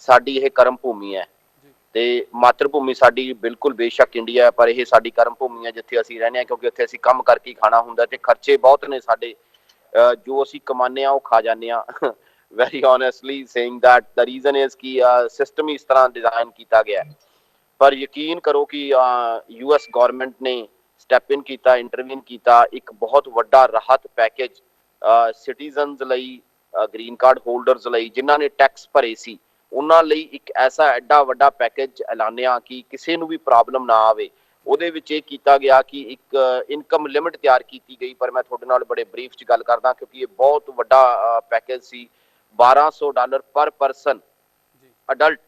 ਸਾਡੀ ਇਹ ਕਰਮ ਭੂਮੀ ਹੈ ਤੇ ਮਾਤਰ ਭੂਮੀ ਸਾਡੀ ਬਿਲਕੁਲ ਬੇਸ਼ੱਕ ਇੰਡੀਆ ਹੈ ਪਰ ਇਹ ਸਾਡੀ ਕਰਮ ਭੂਮੀ ਹੈ ਜਿੱਥੇ ਅਸੀਂ ਰਹਿੰਦੇ ਹਾਂ ਕਿਉਂਕਿ ਉੱਥੇ ਅਸੀਂ ਕੰਮ ਕਰਕੇ ਖਾਣਾ ਹੁੰਦਾ ਤੇ ਖਰਚੇ ਬਹੁਤ ਨੇ ਸਾਡੇ ਜੋ ਅਸੀਂ ਕਮਾਉਂਦੇ ਹਾਂ ਉਹ ਖਾ ਜਾਂਦੇ ਹਾਂ very honestly saying that the reason is ਕਿ ਸਿਸਟਮ ਹੀ ਇਸ ਤਰ੍ਹਾਂ ਡਿਜ਼ਾਈਨ ਕੀਤਾ ਗਿਆ ਹੈ। ਪਰ ਯਕੀਨ ਕਰੋ ਕਿ US ਗੌਰਮੈਂਟ ਨੇ ਸਟੈਪ ਇਨ ਕੀਤਾ, ਇੰਟਰਵੀਨ ਕੀਤਾ, ਇੱਕ ਬਹੁਤ ਵੱਡਾ ਰਾਹਤ ਪੈਕੇਜ ਸਿਟੀਜ਼ਨਸ ਲਈ, ਗ੍ਰੀਨ ਕਾਰਡ ਹੋਲਡਰਸ ਲਈ ਜਿਨ੍ਹਾਂ ਨੇ ਟੈਕਸ ਭਰੇ ਸੀ ਉਹਨਾਂ ਲਈ ਇੱਕ ਐਸਾ ਐਡਾ ਵੱਡਾ ਪੈਕੇਜ ਐਲਾਨਿਆ ਕਿ ਕਿਸੇ ਨੂੰ ਵੀ ਪ੍ਰੋਬਲਮ ਨਾ ਆਵੇ। ਉਹਦੇ ਵਿੱਚ ਇਹ ਕੀਤਾ ਗਿਆ ਕਿ ਇੱਕ ਇਨਕਮ ਲਿਮਿਟ ਤਿਆਰ ਕੀਤੀ ਗਈ, ਪਰ ਮੈਂ ਤੁਹਾਡੇ ਨਾਲ ਬੜੇ ਬਰੀਫ 'ਚ ਗੱਲ ਕਰਦਾ ਕਿਉਂਕਿ ਇਹ ਬਹੁਤ ਵੱਡਾ ਪੈਕੇਜ ਸੀ। $1200 ਪਰ ਪਰਸਨ ਅਡਲਟ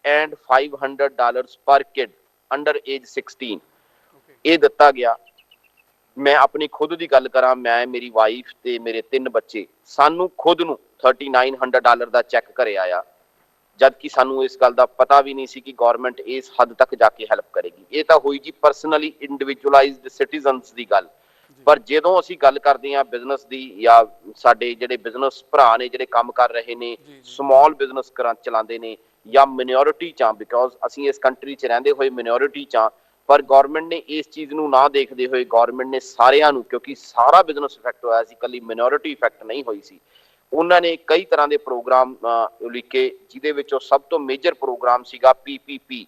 ਐਂਡ $500 ਪਰ ਕਿਡ ਅੰਡਰ ਏਜ 16 ਇਹ ਦਿੱਤਾ ਗਿਆ। ਮੈਂ ਆਪਣੀ ਖੁਦ ਦੀ ਗੱਲ ਕਰਾਂ, ਮੈਂ, ਮੇਰੀ ਵਾਈਫ ਤੇ ਮੇਰੇ 3 ਬੱਚੇ, ਸਾਨੂੰ ਖੁਦ ਨੂੰ $3900 ਦਾ ਚੈੱਕ ਘਰੇ ਆਇਆ ਜਦ ਕਿ ਸਾਨੂੰ ਇਸ ਗੱਲ ਦਾ ਪਤਾ ਵੀ ਨਹੀਂ ਸੀ ਕਿ ਗੌਰਮੈਂਟ ਇਸ ਹੱਦ ਤੱਕ ਜਾ ਕੇ ਹੈਲਪ ਕਰੇਗੀ। ਇਹ ਤਾਂ ਹੋਈ ਜੀ ਪਰਸਨਲੀ ਇੰਡੀਵਿਜੂਅਲਾਈਜ਼ਡ ਸਿਟੀਜ਼ਨਸ ਦੀ ਗੱਲ। ਪਰ ਜਦੋਂ ਅਸੀਂ ਗੱਲ ਕਰਦੇ ਹਾਂ ਬਿਜ਼ਨਸ ਦੀ ਜਾਂ ਸਾਡੇ ਜਿਹੜੇ ਬਿਜ਼ਨਸ ਭਰਾ ਨੇ ਜਿਹੜੇ ਕੰਮ ਕਰ ਰਹੇ ਨੇ, ਸਮਾਲ ਬਿਜ਼ਨਸ ਚਲਾਉਂਦੇ ਨੇ ਜਾਂ ਮਿਨੋਰਿਟੀ 'ਚ, ਬਿਕੋਜ਼ ਅਸੀਂ ਇਸ ਕੰਟਰੀ 'ਚ ਰਹਿੰਦੇ ਹੋਏ ਮਿਨੋਰਿਟੀ 'ਚ, ਪਰ ਗੌਰਮੈਂਟ ਨੇ ਇਸ ਚੀਜ਼ ਨੂੰ ਨਾ ਦੇਖਦੇ ਹੋਏ ਗੌਰਮੈਂਟ ਨੇ ਸਾਰਿਆਂ ਨੂੰ, ਕਿਉਂਕਿ ਸਾਰਾ ਬਿਜ਼ਨਸ ਇਫੈਕਟ ਹੋਇਆ ਸੀ, ਇਕੱਲੀ ਮਿਨੋਰਿਟੀ ਇਫੈਕਟ ਨਹੀਂ ਹੋਈ ਸੀ, ਉਹਨਾਂ ਨੇ ਕਈ ਤਰ੍ਹਾਂ ਦੇ ਪ੍ਰੋਗਰਾਮ ਉਲੀਕੇ ਜਿਹਦੇ ਵਿੱਚੋਂ ਸਭ ਤੋਂ ਮੇਜਰ ਪ੍ਰੋਗਰਾਮ ਸੀਗਾ PPP,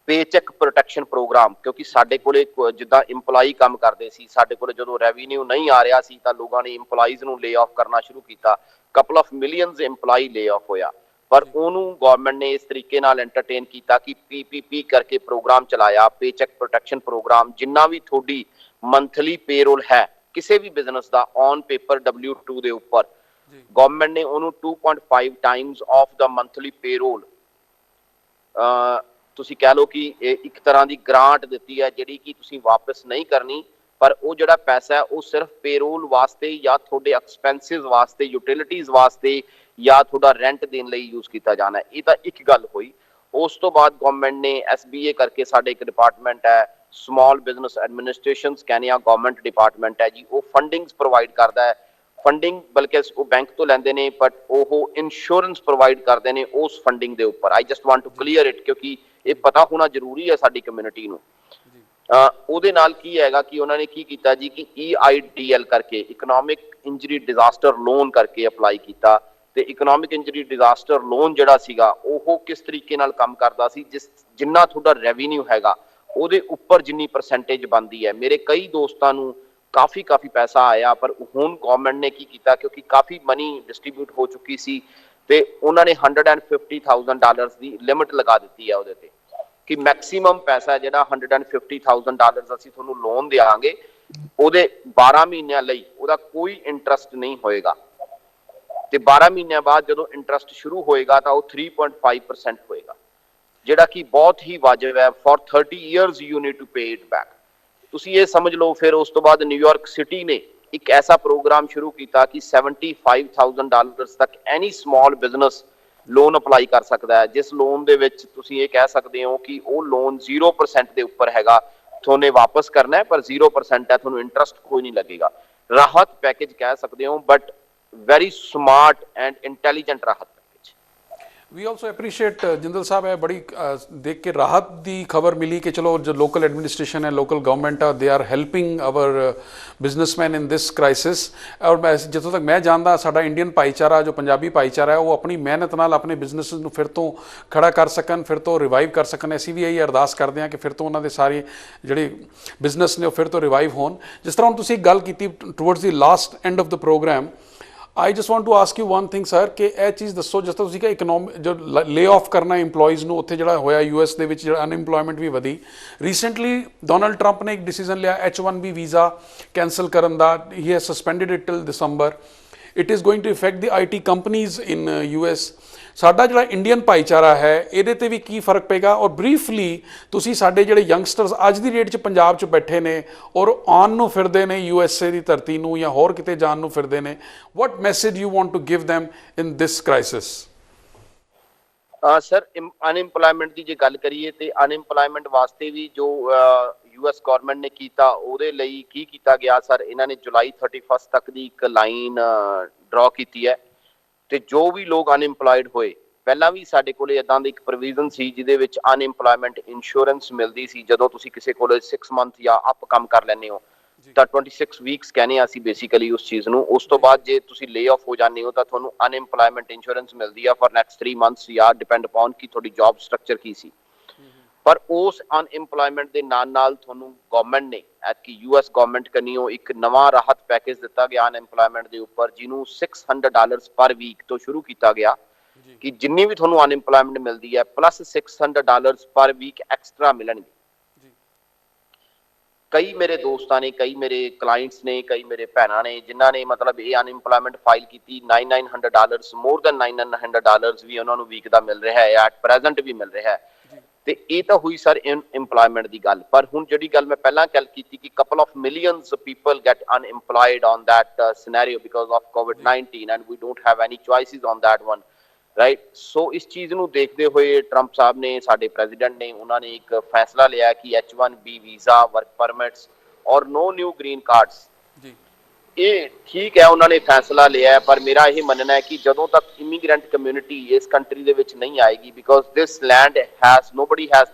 ਪੇਚੈਕ ਪ੍ਰੋਟੈਕਸ਼ਨ ਪ੍ਰੋਗਰਾਮ। ਕਿਉਂਕਿ ਸਾਡੇ ਕੋਲੇ ਜਿੱਦਾਂ ਇੰਪਲਾਈ ਕੰਮ ਕਰਦੇ ਸੀ, ਸਾਡੇ ਕੋਲੇ ਜਦੋਂ ਰੈਵਨਿਊ ਨਹੀਂ ਆ ਰਿਹਾ ਸੀ ਤਾਂ ਲੋਕਾਂ ਨੇ ਇੰਪਲਾਈਜ਼ ਨੂੰ ਲੇ ਆਫ ਕਰਨਾ ਸ਼ੁਰੂ ਕੀਤਾ। ਕਪਲ ਆਫ ਮਿਲੀਅਨਸ ਇੰਪਲਾਈ ਲੇ ਆਫ ਹੋਇਆ, ਪਰ ਉਹਨੂੰ ਗਵਰਨਮੈਂਟ ਨੇ ਇਸ ਤਰੀਕੇ ਨਾਲ ਐਂਟਰਟੇਨ ਕੀਤਾ ਕਿ PPP ਕਰਕੇ ਪ੍ਰੋਗਰਾਮ ਚਲਾਇਆ, ਪੇਚੈਕ ਪ੍ਰੋਟੈਕਸ਼ਨ ਪ੍ਰੋਗਰਾਮ। ਜਿੰਨਾ ਵੀ ਤੁਹਾਡੀ ਮੰਥਲੀ ਪੇਰੋਲ ਹੈ ਕਿਸੇ ਵੀ ਬਿਜ਼ਨਸ ਦਾ ਔਨ ਪੇਪਰ W2 ਦੇ ਉੱਪਰ, ਗਵਰਨਮੈਂਟ ਨੇ ਉਹਨੂੰ 2.5 ਟਾਈਮਸ ਆਫ ਦਾ ਮੰਥਲੀ ਪੇਰੋਲ ਤੁਸੀਂ ਕਹਿ ਲਓ ਕਿ ਇਹ ਇੱਕ ਤਰ੍ਹਾਂ ਦੀ ਗ੍ਰਾਂਟ ਦਿੱਤੀ ਹੈ ਜਿਹੜੀ ਕਿ ਤੁਸੀਂ ਵਾਪਸ ਨਹੀਂ ਕਰਨੀ, ਪਰ ਉਹ ਜਿਹੜਾ ਪੈਸਾ ਹੈ ਉਹ ਸਿਰਫ ਪੇਰੋਲ ਵਾਸਤੇ ਜਾਂ ਤੁਹਾਡੇ ਐਕਸਪੈਂਸਿਸ ਵਾਸਤੇ, ਯੂਟਿਲਿਟੀਜ਼ ਵਾਸਤੇ ਜਾਂ ਤੁਹਾਡਾ ਰੈਂਟ ਦੇਣ ਲਈ ਯੂਜ਼ ਕੀਤਾ ਜਾਣਾ। ਇਹ ਤਾਂ ਇੱਕ ਗੱਲ ਹੋਈ। ਉਸ ਤੋਂ ਬਾਅਦ ਗਵਰਨਮੈਂਟ ਨੇ SBA ਕਰਕੇ ਸਾਡੇ ਇੱਕ ਡਿਪਾਰਟਮੈਂਟ ਹੈ, ਸਮਾਲ ਬਿਜ਼ਨਸ ਐਡਮਿਨਿਸਟ੍ਰੇਸ਼ਨਸ ਕਹਿੰਦੇ ਆ, ਗਵਰਨਮੈਂਟ ਡਿਪਾਰਟਮੈਂਟ ਹੈ ਜੀ, ਉਹ ਫੰਡਿੰਗਸ ਪ੍ਰੋਵਾਈਡ ਕਰਦਾ ਹੈ। ਫੰਡਿੰਗ ਬਲਕਿ ਉਹ ਬੈਂਕ ਤੋਂ ਲੈਂਦੇ ਨੇ ਬਟ ਉਹ ਇੰਸ਼ੋਰੈਂਸ ਪ੍ਰੋਵਾਈਡ ਕਰਦੇ ਨੇ ਉਸ ਫੰਡਿੰਗ ਦੇ ਉੱਪਰ। I just want to clear it ਕਿਉਂਕਿ ਇਹ ਪਤਾ ਹੋਣਾ ਜ਼ਰੂਰੀ ਹੈ ਸਾਡੀ ਕਮਿਊਨਿਟੀ ਨੂੰ। ਉਹਦੇ ਨਾਲ ਕੀ ਹੈਗਾ ਕਿ ਉਹਨਾਂ ਨੇ ਕੀ ਕੀਤਾ ਜੀ ਕਿ EIDL ਕਰਕੇ, ਇਕਨੋਮਿਕ ਇੰਜਰੀ ਡਿਜ਼ਾਸਟਰ ਲੋਨ ਕਰਕੇ ਅਪਲਾਈ ਕੀਤਾ। ਤੇ ਇਕਨੋਮਿਕ ਇੰਜਰੀ ਡਿਜ਼ਾਸਟਰ ਲੋਨ ਜਿਹੜਾ ਸੀਗਾ ਉਹ ਕਿਸ ਤਰੀਕੇ ਨਾਲ ਕੰਮ ਕਰਦਾ ਸੀ, ਜਿੰਨਾ ਤੁਹਾਡਾ ਰੈਵਨਿਊ ਹੈਗਾ ਉਹਦੇ ਉੱਪਰ ਜਿੰਨੀ ਪਰਸੈਂਟੇਜ ਬਣਦੀ ਹੈ। ਮੇਰੇ ਕਈ ਦੋਸਤਾਂ ਨੂੰ ਕਾਫੀ ਪੈਸਾ ਆਇਆ, ਪਰ ਹੁਣ ਗਵਰਨਮੈਂਟ ਨੇ ਕੀ ਕੀਤਾ ਕਿਉਂਕਿ ਕਾਫੀ ਮਨੀ ਡਿਸਟਰੀਬਿਊਟ ਹੋ ਚੁੱਕੀ ਸੀ ਤੇ ਉਹਨਾਂ ਨੇ $150,000 ਦੀ ਲਿਮਿਟ ਲਗਾ ਦਿੱਤੀ ਹੈ ਉਹਦੇ ਤੇ ਕਿ ਮੈਕਸਿਮਮ ਪੈਸਾ ਜਿਹੜਾ $150,000 ਅਸੀਂ ਤੁਹਾਨੂੰ ਲੋਨ ਦੇਵਾਂਗੇ, ਉਹਦੇ 12 ਮਹੀਨਿਆਂ ਲਈ ਉਹਦਾ ਕੋਈ ਇੰਟਰਸਟ ਨਹੀਂ ਹੋਏਗਾ ਤੇ 12 ਮਹੀਨਿਆਂ ਬਾਅਦ ਜਦੋਂ ਇੰਟਰਸਟ ਸ਼ੁਰੂ ਹੋਏਗਾ ਤਾਂ ਉਹ 3.5% ਹੋਏਗਾ, ਜਿਹੜਾ ਕਿ ਬਹੁਤ ਹੀ ਵਾਜਬ ਹੈ। For 30 years you need to pay it back. ਤੁਸੀਂ ਇਹ ਸਮਝ ਲਓ। ਫਿਰ ਉਸ ਤੋਂ ਬਾਅਦ ਨਿਊਯਾਰਕ ਸਿਟੀ ਨੇ ਇੱਕ ਐਸਾ ਪ੍ਰੋਗਰਾਮ ਸ਼ੁਰੂ ਕੀਤਾ ਕਿ $75,000 ਤੱਕ ਐਨੀ ਸਮਾਲ ਬਿਜ਼ਨਸ ਲੋਨ ਅਪਲਾਈ ਕਰ ਸਕਦਾ ਹੈ, ਜਿਸ ਲੋਨ ਦੇ ਵਿੱਚ ਤੁਸੀਂ ਇਹ ਕਹਿ ਸਕਦੇ ਹੋ ਕਿ ਉਹ ਲੋਨ 0% ਦੇ ਉੱਪਰ ਹੈਗਾ, ਤੁਹਾਨੂੰ ਵਾਪਸ ਕਰਨਾ ਹੈ ਪਰ 0% ਹੈ, ਤੁਹਾਨੂੰ ਇੰਟਰਸਟ ਕੋਈ ਨਹੀਂ ਲੱਗੇਗਾ। ਰਾਹਤ ਪੈਕੇਜ ਕਹਿ ਸਕਦੇ ਹੋ, but very smart and intelligent ਰਾਹਤ package. We also appreciate Jindal sahib ਹੈ ਬੜੀ ਦੇਖ ਕੇ ਰਾਹਤ ਦੀ ਖਬਰ ਮਿਲੀ ਕਿ ਚਲੋ ਜੋ ਲੋਕਲ ਐਡਮਿਨਿਸਟ੍ਰੇਸ਼ਨ ਹੈ, ਲੋਕਲ ਗਵਰਨਮੈਂਟ ਆ, they are helping our businessmen in this crisis. ਔਰ ਮੈਂ ਜਿੱਥੋਂ ਤੱਕ ਮੈਂ ਜਾਣਦਾ ਸਾਡਾ ਇੰਡੀਅਨ ਭਾਈਚਾਰਾ ਜੋ ਪੰਜਾਬੀ ਭਾਈਚਾਰਾ ਹੈ ਉਹ ਆਪਣੀ ਮਿਹਨਤ ਨਾਲ ਆਪਣੇ ਬਿਜ਼ਨਸ ਨੂੰ ਫਿਰ ਤੋਂ ਖੜਾ ਕਰ ਸਕਣ, ਫਿਰ ਤੋਂ ਰਿਵਾਈਵ ਕਰ ਸਕਣ। ਅਸੀਂ ਵੀ ਇਹੀ ਅਰਦਾਸ ਕਰਦੇ ਹਾਂ ਕਿ ਫਿਰ ਤੋਂ ਉਹਨਾਂ ਦੇ ਸਾਰੇ ਜਿਹੜੇ ਬਿਜ਼ਨਸ ਨੇ ਉਹ ਫਿਰ ਤੋਂ ਰਿਵਾਈਵ ਹੋਣ। ਜਿਸ ਤਰ੍ਹਾਂ ਹੁਣ ਤੁਸੀਂ ਇੱਕ ਗੱਲ ਕੀਤੀ towards the last end of the programme, I just want to ask you one thing sir, ਕਿ ਇਹ ਚੀਜ਼ ਦੱਸੋ ਜਿਸ ਤਰ੍ਹਾਂ ਤੁਸੀਂ ਕਿਹਾ ਇਕਨੋਮੀ ਜੋ ਲੇ ਆਫ ਕਰਨਾ ਇੰਪਲੋਈਜ਼ ਨੂੰ, ਉੱਥੇ ਜਿਹੜਾ ਹੋਇਆ US ਦੇ ਵਿੱਚ ਜਿਹੜਾ ਅਨਇੰਪਲੋਇਮੈਂਟ ਵੀ ਵਧੀ। ਰੀਸੈਂਟਲੀ ਡੋਨਲਡ ਟਰੰਪ ਨੇ ਇੱਕ ਡਿਸੀਜਨ ਲਿਆ H1B ਵੀਜ਼ਾ ਕੈਂਸਲ ਕਰਨ ਦਾ। He has suspended it till December. It is going to effect the IT companies in US। ਸਾਡਾ ਜਿਹੜਾ ਇੰਡੀਅਨ ਭਾਈਚਾਰਾ ਹੈ ਇਹਦੇ ਤੇ ਵੀ ਕੀ ਫਰਕ ਪਏਗਾ? ਔਰ ਬਰੀਫਲੀ ਤੁਸੀਂ ਸਾਡੇ ਜਿਹੜੇ ਯੰਗਸਟਰਸ ਅੱਜ ਦੀ ਡੇਟ 'ਚ ਪੰਜਾਬ 'ਚ ਬੈਠੇ ਨੇ ਔਰ ਆਉਣ ਨੂੰ ਫਿਰਦੇ ਨੇ USA ਦੀ ਧਰਤੀ ਨੂੰ ਜਾਂ ਹੋਰ ਕਿਤੇ ਜਾਣ ਨੂੰ ਫਿਰਦੇ ਨੇ, what message you want to give them in this crisis? Sir unemployment ਦੀ ਜੇ ਗੱਲ ਕਰੀਏ ਤੇ ਅਨਇੰਪਲੋਇਮੈਂਟ ਵਾਸਤੇ ਵੀ ਜੋ US ਗਵਰਨਮੈਂਟ ਨੇ ਕੀਤਾ ਉਹਦੇ ਲਈ ਕੀ ਕੀਤਾ ਗਿਆ ਸਰ, ਇਹਨਾਂ ਨੇ ਜੁਲਾਈ 31 ਤੱਕ ਦੀ ਇੱਕ ਲਾਈਨ ਡਰਾ ਕੀਤੀ ਹੈ ਤੇ ਜੋ ਵੀ ਲੋਕ ਅਨਇੰਪਲੋਇਡ ਹੋਏ, ਪਹਿਲਾਂ ਵੀ ਸਾਡੇ ਕੋਲੇ ਇਦਾਂ ਦੀ ਇੱਕ ਪ੍ਰੋਵੀਜ਼ਨ ਸੀ ਜਿਹਦੇ ਵਿੱਚ ਅਨਇੰਪਲੋਇਮੈਂਟ ਇੰਸ਼ੋਰੈਂਸ ਮਿਲਦੀ ਸੀ। ਜਦੋਂ ਤੁਸੀਂ ਕਿਸੇ ਕੋਲੇ 6 ਮੰਥ ਜਾਂ ਅਪ ਕੰਮ ਕਰ ਲੈਂਦੇ ਹੋ ਤਾਂ 26 ਵੀਕਸ ਕਹਿੰਦੇ ਆ ਅਸੀਂ ਬੇਸਿਕਲੀ ਉਸ ਚੀਜ਼ ਨੂੰ। ਉਸ ਤੋਂ ਬਾਅਦ ਜੇ ਤੁਸੀਂ ਲੇ ਆਫ ਹੋ ਜਾਂਦੇ ਹੋ ਤਾਂ ਤੁਹਾਨੂੰ ਅਨਇੰਪਲੋਇਮੈਂਟ ਇੰਸ਼ੋਰੈਂਸ ਮਿਲਦੀ ਆ ਫॉर ਨੈਕਸਟ 3 ਮੰਥਸ ਜਾਂ ਡਿਪੈਂਡ ਅਪਨ ਕਿ ਤੁਹਾਡੀ ਜੌਬ ਸਟਰਕਚਰ ਕੀ ਸੀ। ਪਰ ਉਸ ਅਨਇੰਪਲੋਇਮੈਂਟ ਦੇ ਨਾਲ ਤੁਹਾਨੂੰ ਗਵਰਨਮੈਂਟ ਨੇ ਐਤਕੀ US ਗਵਰਨਮੈਂਟ ਕੰਨਿਓ ਇੱਕ ਨਵਾਂ ਰਾਹਤ ਪੈਕੇਜ ਦਿੱਤਾ ਗਿਆ ਅਨਇੰਪਲੋਇਮੈਂਟ ਦੇ ਉੱਪਰ, ਜਿਹਨੂੰ $600 ਪਰ ਵੀਕ ਤੋਂ ਸ਼ੁਰੂ ਕੀਤਾ ਗਿਆ ਕਿ ਜਿੰਨੀ ਵੀ ਤੁਹਾਨੂੰ ਅਨਇੰਪਲੋਇਮੈਂਟ ਮਿਲਦੀ ਹੈ ਪਲੱਸ $600 ਪਰ ਵੀਕ ਐਕਸਟਰਾ ਮਿਲਣਗੇ। ਕਈ ਮੇਰੇ ਦੋਸਤਾਂ ਨੇ, ਕਈ ਮੇਰੇ ਕਲਾਇੰਟਸ ਨੇ, ਕਈ ਮੇਰੇ ਭੈਣਾਂ ਨੇ ਜਿਨ੍ਹਾਂ ਨੇ ਮਤਲਬ ਇਹ ਅਨਇੰਪਲੋਇਮੈਂਟ ਫਾਈਲ ਕੀਤੀ, $900 ਮੋਰ ਦੈਨ $900 ਵੀ ਉਹਨਾਂ ਨੂੰ ਵੀਕ ਦਾ ਮਿਲ ਰਿਹਾ ਹੈ, ਐਟ ਪ੍ਰੈਜ਼ੈਂਟ ਵੀ ਮਿਲ ਰਿਹਾ ਹੈ। ਤੇ ਇਹ ਤਾਂ ਹੋਈ ਸਰ ਇੰਪਲੋਇਮੈਂਟ ਦੀ ਗੱਲ। ਪਰ ਹੁਣ ਜਿਹੜੀ ਗੱਲ ਮੈਂ ਪਹਿਲਾਂ ਗੱਲ ਕੀਤੀ ਕਿ couple of millions people get unemployed on that scenario because of COVID-19 and we don't have any choices on that one, right. So ਇਸ ਚੀਜ਼ ਨੂੰ ਦੇਖਦੇ ਹੋਏ ਟਰੰਪ ਸਾਹਿਬ ਨੇ, ਸਾਡੇ ਪ੍ਰੈਜ਼ੀਡੈਂਟ ਨੇ, ਉਹਨਾਂ ਨੇ ਇੱਕ ਫੈਸਲਾ ਲਿਆ ਕਿ H1B ਵੀਜ਼ਾ, ਵਰਕ ਪਰਮਿਟਸ ਔਰ ਨੋ ਨਿਊ ਗ੍ਰੀਨ ਕਾਰਡਸ, ਇਹ ਠੀਕ ਹੈ ਉਹਨਾਂ ਨੇ ਫੈਸਲਾ ਲਿਆ। ਪਰ ਮੇਰਾ ਇਹ ਮੰਨਣਾ ਹੈ ਕਿ ਜਦੋਂ ਤੱਕ ਇਮੀਗ੍ਰੈਂਟ ਕਮਿਊਨਿਟੀ ਇਸ ਕੰਟਰੀ ਦੇ ਵਿੱਚ ਨਹੀਂ ਆਏਗੀ, because this land has nobody has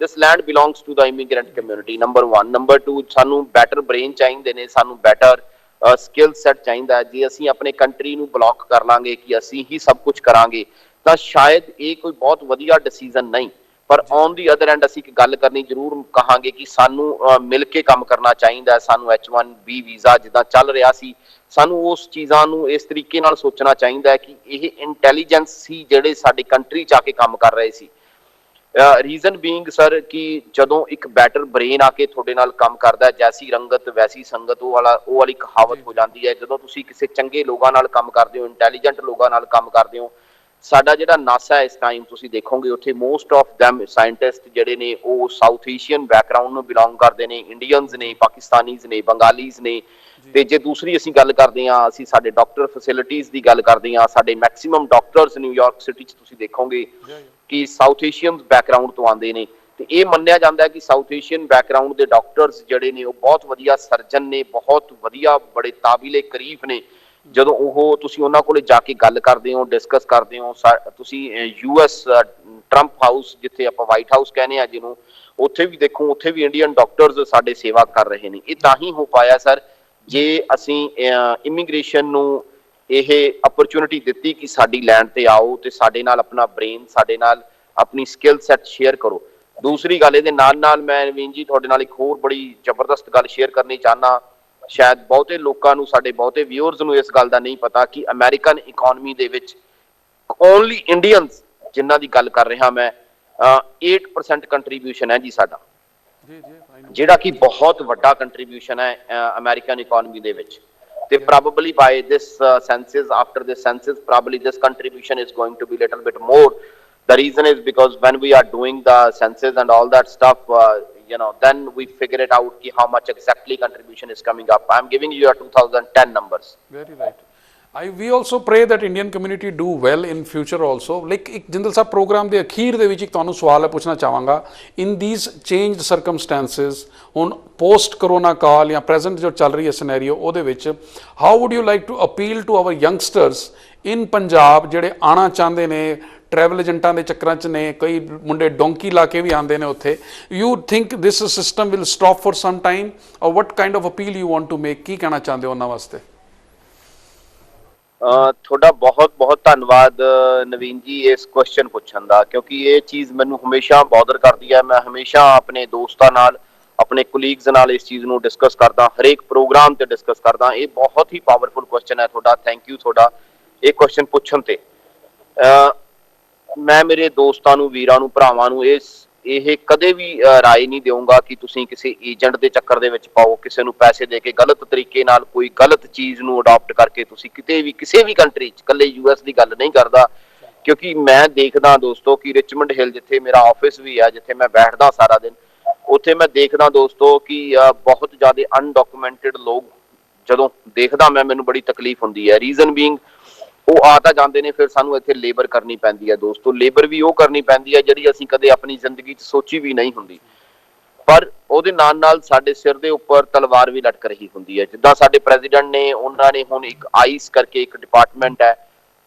this land belongs to the immigrant community, number 1। Number 2, ਸਾਨੂੰ ਬੈਟਰ ਬ੍ਰੇਨ ਚਾਹੀਦੇ ਨੇ, ਸਾਨੂੰ ਬੈਟਰ ਸਕਿੱਲ ਸੈਟ ਚਾਹੀਦਾ ਹੈ। ਜੇ ਅਸੀਂ ਆਪਣੇ ਕੰਟਰੀ ਨੂੰ ਬਲੌਕ ਕਰ ਲਾਂਗੇ ਕਿ ਅਸੀਂ ਹੀ ਸਭ ਕੁਝ ਕਰਾਂਗੇ ਤਾਂ ਸ਼ਾਇਦ ਇਹ ਕੋਈ ਬਹੁਤ ਵਧੀਆ ਡਿਸੀਜ਼ਨ ਨਹੀਂ। ਪਰ ਔਨ ਦੀ ਅਦਰ ਐਂਡ ਅਸੀਂ ਇੱਕ ਗੱਲ ਕਰਨੀ ਜ਼ਰੂਰ ਕਹਾਂਗੇ ਕਿ ਸਾਨੂੰ ਮਿਲ ਕੇ ਕੰਮ ਕਰਨਾ ਚਾਹੀਦਾ। ਸਾਨੂੰ H1B ਵੀਜ਼ਾ ਜਿੱਦਾਂ ਚੱਲ ਰਿਹਾ ਸੀ, ਸਾਨੂੰ ਉਸ ਚੀਜ਼ਾਂ ਨੂੰ ਇਸ ਤਰੀਕੇ ਨਾਲ ਸੋਚਣਾ ਚਾਹੀਦਾ ਹੈ ਕਿ ਇਹ ਇੰਟੈਲੀਜੈਂਸ ਸੀ ਜਿਹੜੇ ਸਾਡੀ ਕੰਟਰੀ 'ਚ ਆ ਕੇ ਕੰਮ ਕਰ ਰਹੇ ਸੀ। ਰੀਜ਼ਨ ਬੀਇੰਗ ਸਰ ਕਿ ਜਦੋਂ ਇੱਕ ਬੈਟਰ ਬ੍ਰੇਨ ਆ ਕੇ ਤੁਹਾਡੇ ਨਾਲ ਕੰਮ ਕਰਦਾ, ਜੈਸੀ ਰੰਗਤ ਵੈਸੀ ਸੰਗਤ, ਉਹ ਵਾਲੀ ਕਹਾਵਤ ਹੋ ਜਾਂਦੀ ਹੈ। ਜਦੋਂ ਤੁਸੀਂ ਕਿਸੇ ਚੰਗੇ ਲੋਕਾਂ ਨਾਲ ਕੰਮ ਕਰਦੇ ਹੋ, ਇੰਟੈਲੀਜੈਂਟ ਲੋਕਾਂ ਨਾਲ ਕੰਮ ਕਰਦੇ ਹੋ, ਸਾਡਾ ਜਿਹੜਾ ਨਾਸਾ ਇਸ ਟਾਈਮ ਤੁਸੀਂ ਦੇਖੋਗੇ ਉੱਥੇ ਮੋਸਟ ਆਫ ਦੈਮ ਸਾਇੰਟਿਸਟ ਜਿਹੜੇ ਨੇ ਉਹ ਸਾਊਥ ਏਸ਼ੀਅਨ ਬੈਕਗਰਾਊਂਡ ਨੂੰ ਬਿਲੋਂਗ ਕਰਦੇ ਨੇ, ਇੰਡੀਅਨਸ ਨੇ, ਪਾਕਿਸਤਾਨੀਜ਼ ਨੇ, ਬੰਗਾਲੀਜ਼ ਨੇ। ਤੇ ਜੇ ਦੂਸਰੀ ਅਸੀਂ ਗੱਲ ਕਰਦੇ ਹਾਂ, ਅਸੀਂ ਸਾਡੇ ਡਾਕਟਰ ਫੈਸਿਲਿਟੀਜ਼ ਦੀ ਗੱਲ ਕਰਦੇ ਹਾਂ, ਸਾਡੇ ਮੈਕਸਿਮਮ ਡਾਕਟਰਸ ਨਿਊਯਾਰਕ ਸਿਟੀ 'ਚ ਤੁਸੀਂ ਦੇਖੋਗੇ ਕਿ ਸਾਊਥ ਏਸ਼ੀਅਨ ਬੈਕਗਰਾਊਂਡ ਤੋਂ ਆਉਂਦੇ ਨੇ। ਤੇ ਇਹ ਮੰਨਿਆ ਜਾਂਦਾ ਹੈ ਕਿ ਸਾਊਥ ਏਸ਼ੀਅਨ ਬੈਕਗਰਾਊਂਡ ਦੇ ਡਾਕਟਰਸ ਜਿਹੜੇ ਨੇ ਉਹ ਬਹੁਤ ਵਧੀਆ ਸਰਜਨ ਨੇ, ਬਹੁਤ ਵਧੀਆ, ਬੜੇ ਕਾਬਿਲੇ ਕਰੀਬ ਨੇ। ਜਦੋਂ ਉਹ ਤੁਸੀਂ ਉਹਨਾਂ ਕੋਲੇ ਜਾ ਕੇ ਗੱਲ ਕਰਦੇ ਹੋ, ਡਿਸਕਸ ਕਰਦੇ ਹੋ, ਤੁਸੀਂ US ਟਰੰਪ ਹਾਊਸ ਜਿੱਥੇ ਆਪਾਂ ਵਾਈਟ ਹਾਊਸ ਕਹਿੰਦੇ ਆ ਜਿਹਨੂੰ, ਉੱਥੇ ਵੀ ਦੇਖੋ, ਉੱਥੇ ਵੀ ਇੰਡੀਅਨ ਡਾਕਟਰਸ ਸਾਡੇ ਸੇਵਾ ਕਰ ਰਹੇ ਨੇ। ਇਹ ਤਾਂ ਹੀ ਹੋ ਪਾਇਆ ਸਰ ਜੇ ਅਸੀਂ ਇਮੀਗ੍ਰੇਸ਼ਨ ਨੂੰ ਇਹ ਅਪਰਚੁਨਿਟੀ ਦਿੱਤੀ ਕਿ ਸਾਡੀ ਲੈਂਡ ਤੇ ਆਓ ਤੇ ਸਾਡੇ ਨਾਲ ਆਪਣਾ ਬ੍ਰੇਨ, ਸਾਡੇ ਨਾਲ ਆਪਣੀ ਸਕਿੱਲ ਸੈਟ ਸ਼ੇਅਰ ਕਰੋ। ਦੂਸਰੀ ਗੱਲ ਇਹਦੇ ਨਾਲ ਮੈਂ ਨਵੀਨ ਜੀ ਤੁਹਾਡੇ ਨਾਲ ਇੱਕ ਹੋਰ ਬੜੀ ਜ਼ਬਰਦਸਤ ਗੱਲ ਸ਼ੇਅਰ ਕਰਨੀ ਚਾਹੁੰਦਾ। ਸ਼ਾਇਦ ਬਹੁਤੇ ਲੋਕਾਂ ਨੂੰ, ਸਾਡੇ ਬਹੁਤੇ ਵਿਊਅਰਸ ਨੂੰ ਇਸ ਗੱਲ ਦਾ ਨਹੀਂ ਪਤਾ ਕਿ ਅਮਰੀਕਨ ਇਕਨੋਮੀ ਦੇ ਵਿੱਚ ਓਨਲੀ ਇੰਡੀਅਨਸ ਜਿਨ੍ਹਾਂ ਦੀ ਗੱਲ ਕਰ ਰਿਹਾ ਮੈਂ 8% ਕੰਟਰੀਬਿਊਸ਼ਨ ਹੈ ਜੀ ਸਾਡਾ, ਜਿਹੜਾ ਕਿ ਬਹੁਤ ਵੱਡਾ ਕੰਟਰੀਬਿਊਸ਼ਨ ਹੈ ਅਮਰੀਕਨ ਇਕਨੋਮੀ ਦੇ ਵਿੱਚ। ਤੇ probably by this census, after this census, probably this contribution is going to be little bit more. The reason is because when we are doing the census and all that stuff, then we figure it out how much exactly contribution is coming up. I'm giving you a 2010 numbers. Very right. We also pray that Indian community do well in future also. Like ਇੱਕ ਜਿੰਦਲ ਸਾਹਿਬ programme ਦੇ ਅਖੀਰ ਦੇ ਵਿੱਚ ਇੱਕ ਤੁਹਾਨੂੰ ਸਵਾਲ ਹੈ ਪੁੱਛਣਾ ਚਾਹਾਂਗਾ, in these changed circumstances, ਹੁਣ post corona ਕਾਲ ਜਾਂ present ਜੋ ਚੱਲ ਰਹੀ ਹੈ ਸਿਨੈਰੀਓ ਉਹਦੇ ਵਿੱਚ, how would you like to appeal to our youngsters in Punjab ਜਿਹੜੇ ਆਉਣਾ ਚਾਹੁੰਦੇ ਨੇ, ਟਰੈਵਲ ਏਜੰਟਾਂ ਦੇ ਚੱਕਰਾਂ 'ਚ ਨੇ, ਕਈ ਮੁੰਡੇ ਡੋਂਕੀ ਲਾ ਕੇ ਵੀ ਆਉਂਦੇ ਨੇ ਉੱਥੇ, you think this system will stop for some time, or what kind of appeal you want to make? ਕੀ ਕਹਿਣਾ ਚਾਹੁੰਦੇ ਹੋ ਉਹਨਾਂ ਵਾਸਤੇ? ਤੁਹਾਡਾ ਬਹੁਤ ਬਹੁਤ ਧੰਨਵਾਦ ਨਵੀਨ ਜੀ ਇਸ ਕੁਐਸਚਨ ਪੁੱਛਣ ਦਾ, ਕਿਉਂਕਿ ਇਹ ਚੀਜ਼ ਮੈਨੂੰ ਹਮੇਸ਼ਾ ਬੌਦਰ ਕਰਦੀ ਹੈ। ਮੈਂ ਹਮੇਸ਼ਾ ਆਪਣੇ ਦੋਸਤਾਂ ਨਾਲ, ਆਪਣੇ ਕੁਲੀਗਸ ਨਾਲ ਇਸ ਚੀਜ਼ ਨੂੰ ਡਿਸਕਸ ਕਰਦਾ, ਹਰੇਕ ਪ੍ਰੋਗਰਾਮ ਤੇ ਡਿਸਕਸ ਕਰਦਾ। ਇਹ ਬਹੁਤ ਹੀ ਪਾਵਰਫੁਲ ਕੁਐਸਚਨ ਹੈ ਤੁਹਾਡਾ, ਥੈਂਕ ਯੂ ਤੁਹਾਡਾ ਇਹ ਕੁਐਸਚਨ ਪੁੱਛਣ ਤੇ। ਮੈਂ ਮੇਰੇ ਦੋਸਤਾਂ ਨੂੰ, ਵੀਰਾਂ ਨੂੰ, ਭਰਾਵਾਂ ਨੂੰ ਇਹ ਕਦੇ ਵੀ ਰਾਏ ਨਹੀਂ ਦੇਵਾਂਗਾ ਕਿ ਤੁਸੀਂ ਕਿਸੇ ਏਜੰਟ ਦੇ ਚੱਕਰ ਦੇ ਵਿੱਚ ਪਾਓ, ਕਿਸੇ ਨੂੰ ਪੈਸੇ ਦੇ ਕੇ ਗਲਤ ਤਰੀਕੇ ਨਾਲ ਕੋਈ ਗਲਤ ਚੀਜ਼ ਨੂੰ ਅਡਾਪਟ ਕਰਕੇ ਤੁਸੀਂ ਕਿਤੇ ਵੀ, ਕਿਸੇ ਵੀ ਕੰਟਰੀ 'ਚ, ਇਕੱਲੇ US ਦੀ ਗੱਲ ਨਹੀਂ ਕਰਦਾ, ਕਿਉਂਕਿ ਮੈਂ ਦੇਖਦਾ ਦੋਸਤੋ ਕਿ ਰਿਚਮੰਡ ਹਿੱਲ, ਜਿੱਥੇ ਮੇਰਾ ਆਫਿਸ ਵੀ ਹੈ, ਜਿੱਥੇ ਮੈਂ ਬੈਠਦਾ ਸਾਰਾ ਦਿਨ, ਉੱਥੇ ਮੈਂ ਦੇਖਦਾ ਦੋਸਤੋ ਕਿ ਬਹੁਤ ਜ਼ਿਆਦਾ ਅਨਡਾਕੂਮੈਂਟਡ ਲੋਕ ਜਦੋਂ ਦੇਖਦਾ ਮੈਨੂੰ ਬੜੀ ਤਕਲੀਫ ਹੁੰਦੀ ਹੈ। ਰੀਜ਼ਨ ਬੀਇੰਗ ਉਹ ਆ ਤਾਂ ਜਾਂਦੇ ਨੇ, ਫਿਰ ਸਾਨੂੰ ਇੱਥੇ ਲੇਬਰ ਕਰਨੀ ਪੈਂਦੀ ਹੈ ਦੋਸਤੋ। ਲੇਬਰ ਵੀ ਉਹ ਕਰਨੀ ਪੈਂਦੀ ਹੈ ਜਿਹੜੀ ਅਸੀਂ ਕਦੇ ਆਪਣੀ ਜ਼ਿੰਦਗੀ 'ਚ ਸੋਚੀ ਵੀ ਨਹੀਂ ਹੁੰਦੀ, ਪਰ ਉਹਦੇ ਨਾਲ ਨਾਲ ਸਾਡੇ ਸਿਰ ਦੇ ਉੱਪਰ ਤਲਵਾਰ ਵੀ ਲਟਕ ਰਹੀ ਹੁੰਦੀ ਹੈ। ਜਿੱਦਾਂ ਸਾਡੇ ਪ੍ਰੈਜ਼ੀਡੈਂਟ ਨੇ, ਉਹਨਾਂ ਨੇ ਹੁਣ ਇੱਕ ਆਈਸ ਕਰਕੇ ਇੱਕ ਡਿਪਾਰਟਮੈਂਟ ਹੈ,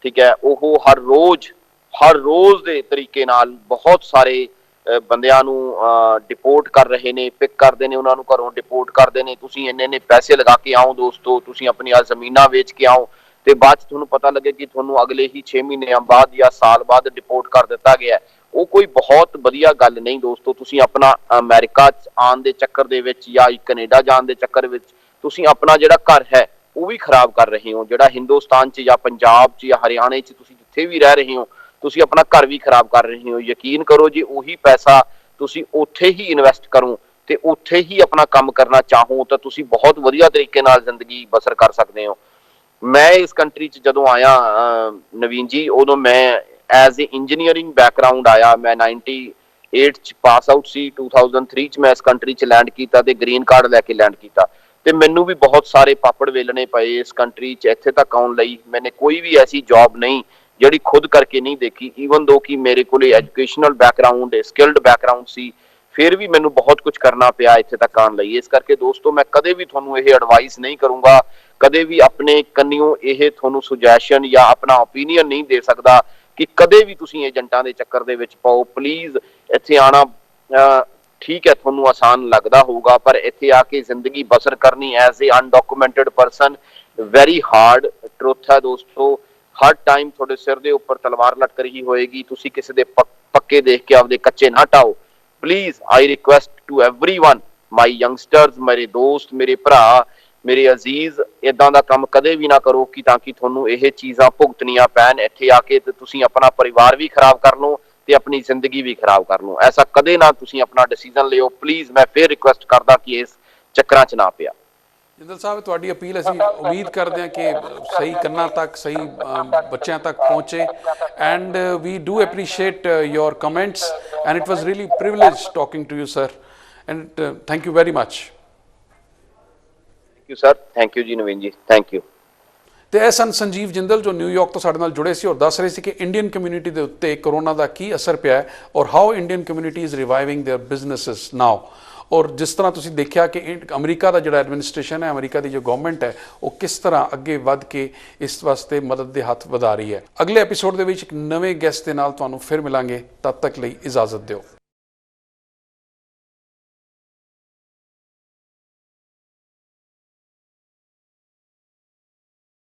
ਠੀਕ ਹੈ, ਉਹ ਹਰ ਰੋਜ਼ ਦੇ ਤਰੀਕੇ ਨਾਲ ਬਹੁਤ ਸਾਰੇ ਬੰਦਿਆਂ ਨੂੰ ਡਿਪੋਰਟ ਕਰ ਰਹੇ ਨੇ, ਪਿਕ ਕਰਦੇ ਨੇ, ਉਹਨਾਂ ਨੂੰ ਘਰੋਂ ਡਿਪੋਰਟ ਕਰਦੇ ਨੇ। ਤੁਸੀਂ ਇੰਨੇ ਪੈਸੇ ਲਗਾ ਕੇ ਆਓ ਦੋਸਤੋ, ਤੁਸੀਂ ਆਪਣੀਆਂ ਜ਼ਮੀਨਾਂ ਵੇਚ ਕੇ ਆਓ, ਤੇ ਬਾਅਦ 'ਚ ਤੁਹਾਨੂੰ ਪਤਾ ਲੱਗੇ ਕਿ ਤੁਹਾਨੂੰ ਅਗਲੇ ਹੀ 6 ਮਹੀਨਿਆਂ ਬਾਅਦ ਜਾਂ ਸਾਲ ਬਾਅਦ ਡਿਪੋਰਟ ਕਰ ਦਿੱਤਾ ਗਿਆ। ਉਹ ਕੋਈ ਬਹੁਤ ਵਧੀਆ ਗੱਲ ਨਹੀਂ ਦੋਸਤੋ। ਤੁਸੀਂ ਆਪਣਾ ਅਮਰੀਕਾ 'ਚ ਆਉਣ ਦੇ ਚੱਕਰ ਦੇ ਵਿੱਚ ਜਾਂ ਕੈਨੇਡਾ ਜਾਣ ਦੇ ਚੱਕਰ ਵਿੱਚ ਤੁਸੀਂ ਆਪਣਾ ਜਿਹੜਾ ਘਰ ਹੈ ਉਹ ਵੀ ਖਰਾਬ ਕਰ ਰਹੇ ਹੋ। ਜਿਹੜਾ ਹਿੰਦੁਸਤਾਨ 'ਚ ਜਾਂ ਪੰਜਾਬ 'ਚ ਜਾਂ ਹਰਿਆਣੇ 'ਚ ਤੁਸੀਂ ਜਿੱਥੇ ਵੀ ਰਹਿ ਰਹੇ ਹੋ, ਤੁਸੀਂ ਆਪਣਾ ਘਰ ਵੀ ਖਰਾਬ ਕਰ ਰਹੇ ਹੋ। ਯਕੀਨ ਕਰੋ, ਜੇ ਉਹੀ ਪੈਸਾ ਤੁਸੀਂ ਉੱਥੇ ਹੀ ਇਨਵੈਸਟ ਕਰੋ ਤੇ ਉੱਥੇ ਹੀ ਆਪਣਾ ਕੰਮ ਕਰਨਾ ਚਾਹੋ ਤਾਂ ਤੁਸੀਂ ਬਹੁਤ ਵਧੀਆ ਤਰੀਕੇ ਨਾਲ ਜ਼ਿੰਦਗੀ ਬਸਰ ਕਰ ਸਕਦੇ ਹੋ। ਮੈਂ ਇਸ ਕੰਟਰੀ 'ਚ ਜਦੋਂ ਆਇਆ ਨਵੀਨ ਜੀ, ਉਦੋਂ ਮੈਂ ਐਜ਼ ਏ ਇੰਜੀਨੀਅਰਿੰਗ ਬੈਕਗਰਾਊਂਡ ਆਇਆ। ਮੈਂ 98 'ਚ ਪਾਸ ਆਊਟ ਸੀ, 2003 'ਚ ਮੈਂ ਇਸ ਕੰਟਰੀ 'ਚ ਲੈਂਡ ਕੀਤਾ ਤੇ ਗ੍ਰੀਨ ਕਾਰਡ ਲੈ ਕੇ ਲੈਂਡ ਕੀਤਾ, ਤੇ ਮੈਨੂੰ ਵੀ ਬਹੁਤ ਸਾਰੇ ਪਾਪੜ ਵੇਲਣੇ ਪਏ ਇਸ ਕੰਟਰੀ 'ਚ ਇੱਥੇ ਤੱਕ ਆਉਣ ਲਈ। ਮੈਨੇ ਕੋਈ ਵੀ ਐਸੀ ਜੌਬ ਨਹੀਂ ਜਿਹੜੀ ਖੁਦ ਕਰਕੇ ਨਹੀਂ ਦੇਖੀ, ਈਵਨ ਦੋ ਕਿ ਮੇਰੇ ਕੋਲੇ ਐਜੂਕੇਸ਼ਨਲ ਬੈਕਗਰਾਊਂਡ, ਸਕਿਲਡ ਬੈਕਗਰਾਊਂਡ ਸੀ, ਫਿਰ ਵੀ ਮੈਨੂੰ ਬਹੁਤ ਕੁਝ ਕਰਨਾ ਪਿਆ ਇੱਥੇ ਤੱਕ ਆਉਣ ਲਈ। ਇਸ ਕਰਕੇ ਦੋਸਤੋ, ਮੈਂ ਕਦੇ ਵੀ ਤੁਹਾਨੂੰ ਇਹ ਐਡਵਾਈਸ ਨਹੀਂ ਕਰੂੰਗਾ, ਕਦੇ ਵੀ ਆਪਣੇ ਕੰਨਿਓ ਇਹ ਤੁਹਾਨੂੰ ਸੁਜੈਸ਼ਨ ਜਾਂ ਆਪਣਾ ਓਪੀਨੀਅਨ ਨਹੀਂ ਦੇ ਸਕਦਾ ਕਿ ਕਦੇ ਵੀ ਤੁਸੀਂ ਏਜੰਟਾਂ ਦੇ ਚੱਕਰ ਦੇ ਵਿੱਚ ਪਾਓ। ਪਲੀਜ਼ ਇੱਥੇ ਆਣਾ ਠੀਕ ਹੈ, ਤੁਹਾਨੂੰ ਆਸਾਨ ਲੱਗਦਾ ਹੋਊਗਾ, ਪਰ ਇੱਥੇ ਆ ਕੇ ਜ਼ਿੰਦਗੀ ਬਸਰ ਕਰਨੀ as a undocumented person very hard truth ਹੈ ਦੋਸਤੋ। ਹਰ ਟਾਈਮ ਤੁਹਾਡੇ ਸਿਰ ਦੇ ਉੱਪਰ ਤਲਵਾਰ ਲਟਕ ਰਹੀ ਹੋਏਗੀ। ਤੁਸੀਂ ਕਿਸੇ ਦੇ ਪੱਕੇ ਦੇਖ ਕੇ ਆਪਦੇ ਕੱਚੇ ਨਾ ਢਾਓ। Please I request to everyone, my youngsters, ਮੇਰੇ ਦੋਸਤ, ਮੇਰੇ ਭਰਾ, ਮੇਰੇ ਅਜ਼ੀਜ਼, ਇਦਾਂ ਦਾ ਕੰਮ ਕਦੇ ਵੀ ਨਾ ਕਰੋ ਕਿ ਤਾਂ ਕਿ ਤੁਹਾਨੂੰ ਇਹ ਚੀਜ਼ਾਂ ਭੁਗਤਣੀਆਂ ਪੈਣ ਇੱਥੇ ਆ ਕੇ, ਤੇ ਤੁਸੀਂ ਆਪਣਾ ਪਰਿਵਾਰ ਵੀ ਖਰਾਬ ਕਰ ਲਓ ਤੇ ਆਪਣੀ ਜ਼ਿੰਦਗੀ ਵੀ ਖਰਾਬ ਕਰ ਲਓ। ਐਸਾ ਕਦੇ ਨਾ ਤੁਸੀਂ ਆਪਣਾ ਡਿਸੀਜਨ ਲਿਓ ਪਲੀਜ਼। ਮੈਂ ਫਿਰ ਰਿਕੁਐਸਟ ਕਰਦਾ ਕਿ ਇਸ ਚੱਕਰਾਂ 'ਚ ਨਾ ਪਿਆ। ਜਿੰਦਲ ਸਾਹਿਬ, ਤੁਹਾਡੀ ਅਪੀਲ ਅਸੀਂ ਉਮੀਦ ਕਰਦੇ ਹਾਂ ਕਿ ਸਹੀ ਕੰਨਾਂ ਤੱਕ, ਸਹੀ ਬੱਚਿਆਂ ਤੱਕ ਪਹੁੰਚੇ, and we do appreciate your comments, and it was really privilege talking to you sir, and thank you very much. Thank you sir, thank you ji Naveen ਜੀ, ਥੈਂਕ ਯੂ। ਤੇ ਇਹ ਸਨ ਸੰਜੀਵ ਜਿੰਦਲ, ਜੋ ਨਿਊਯਾਰਕ ਤੋਂ ਸਾਡੇ ਨਾਲ ਜੁੜੇ ਸੀ ਔਰ ਦੱਸ ਰਹੇ ਸੀ ਕਿ ਇੰਡੀਅਨ ਕਮਿਊਨਿਟੀ ਦੇ ਉੱਤੇ ਕਰੋਨਾ ਦਾ ਕੀ ਅਸਰ ਪਿਆ ਹੈ ਔਰ how Indian community is reviving their businesses now. ਔਰ ਜਿਸ ਤਰ੍ਹਾਂ ਤੁਸੀਂ ਦੇਖਿਆ ਕਿ ਅਮਰੀਕਾ ਦਾ ਜਿਹੜਾ ਐਡਮਿਨਿਸਟ੍ਰੇਸ਼ਨ ਹੈ, ਅਮਰੀਕਾ ਦੀ ਜੋ ਗਵਰਨਮੈਂਟ ਹੈ, ਉਹ ਕਿਸ ਤਰ੍ਹਾਂ ਅੱਗੇ ਵੱਧ ਕੇ ਇਸ ਵਾਸਤੇ ਮਦਦ ਦੇ ਹੱਥ ਵਧਾ ਰਹੀ ਹੈ। ਅਗਲੇ ਐਪੀਸੋਡ ਦੇ ਵਿੱਚ ਇੱਕ ਨਵੇਂ ਗੈਸਟ ਦੇ ਨਾਲ ਤੁਹਾਨੂੰ ਫਿਰ ਮਿਲਾਂਗੇ। ਤਦ ਤੱਕ ਲਈ ਇਜਾਜ਼ਤ ਦਿਓ।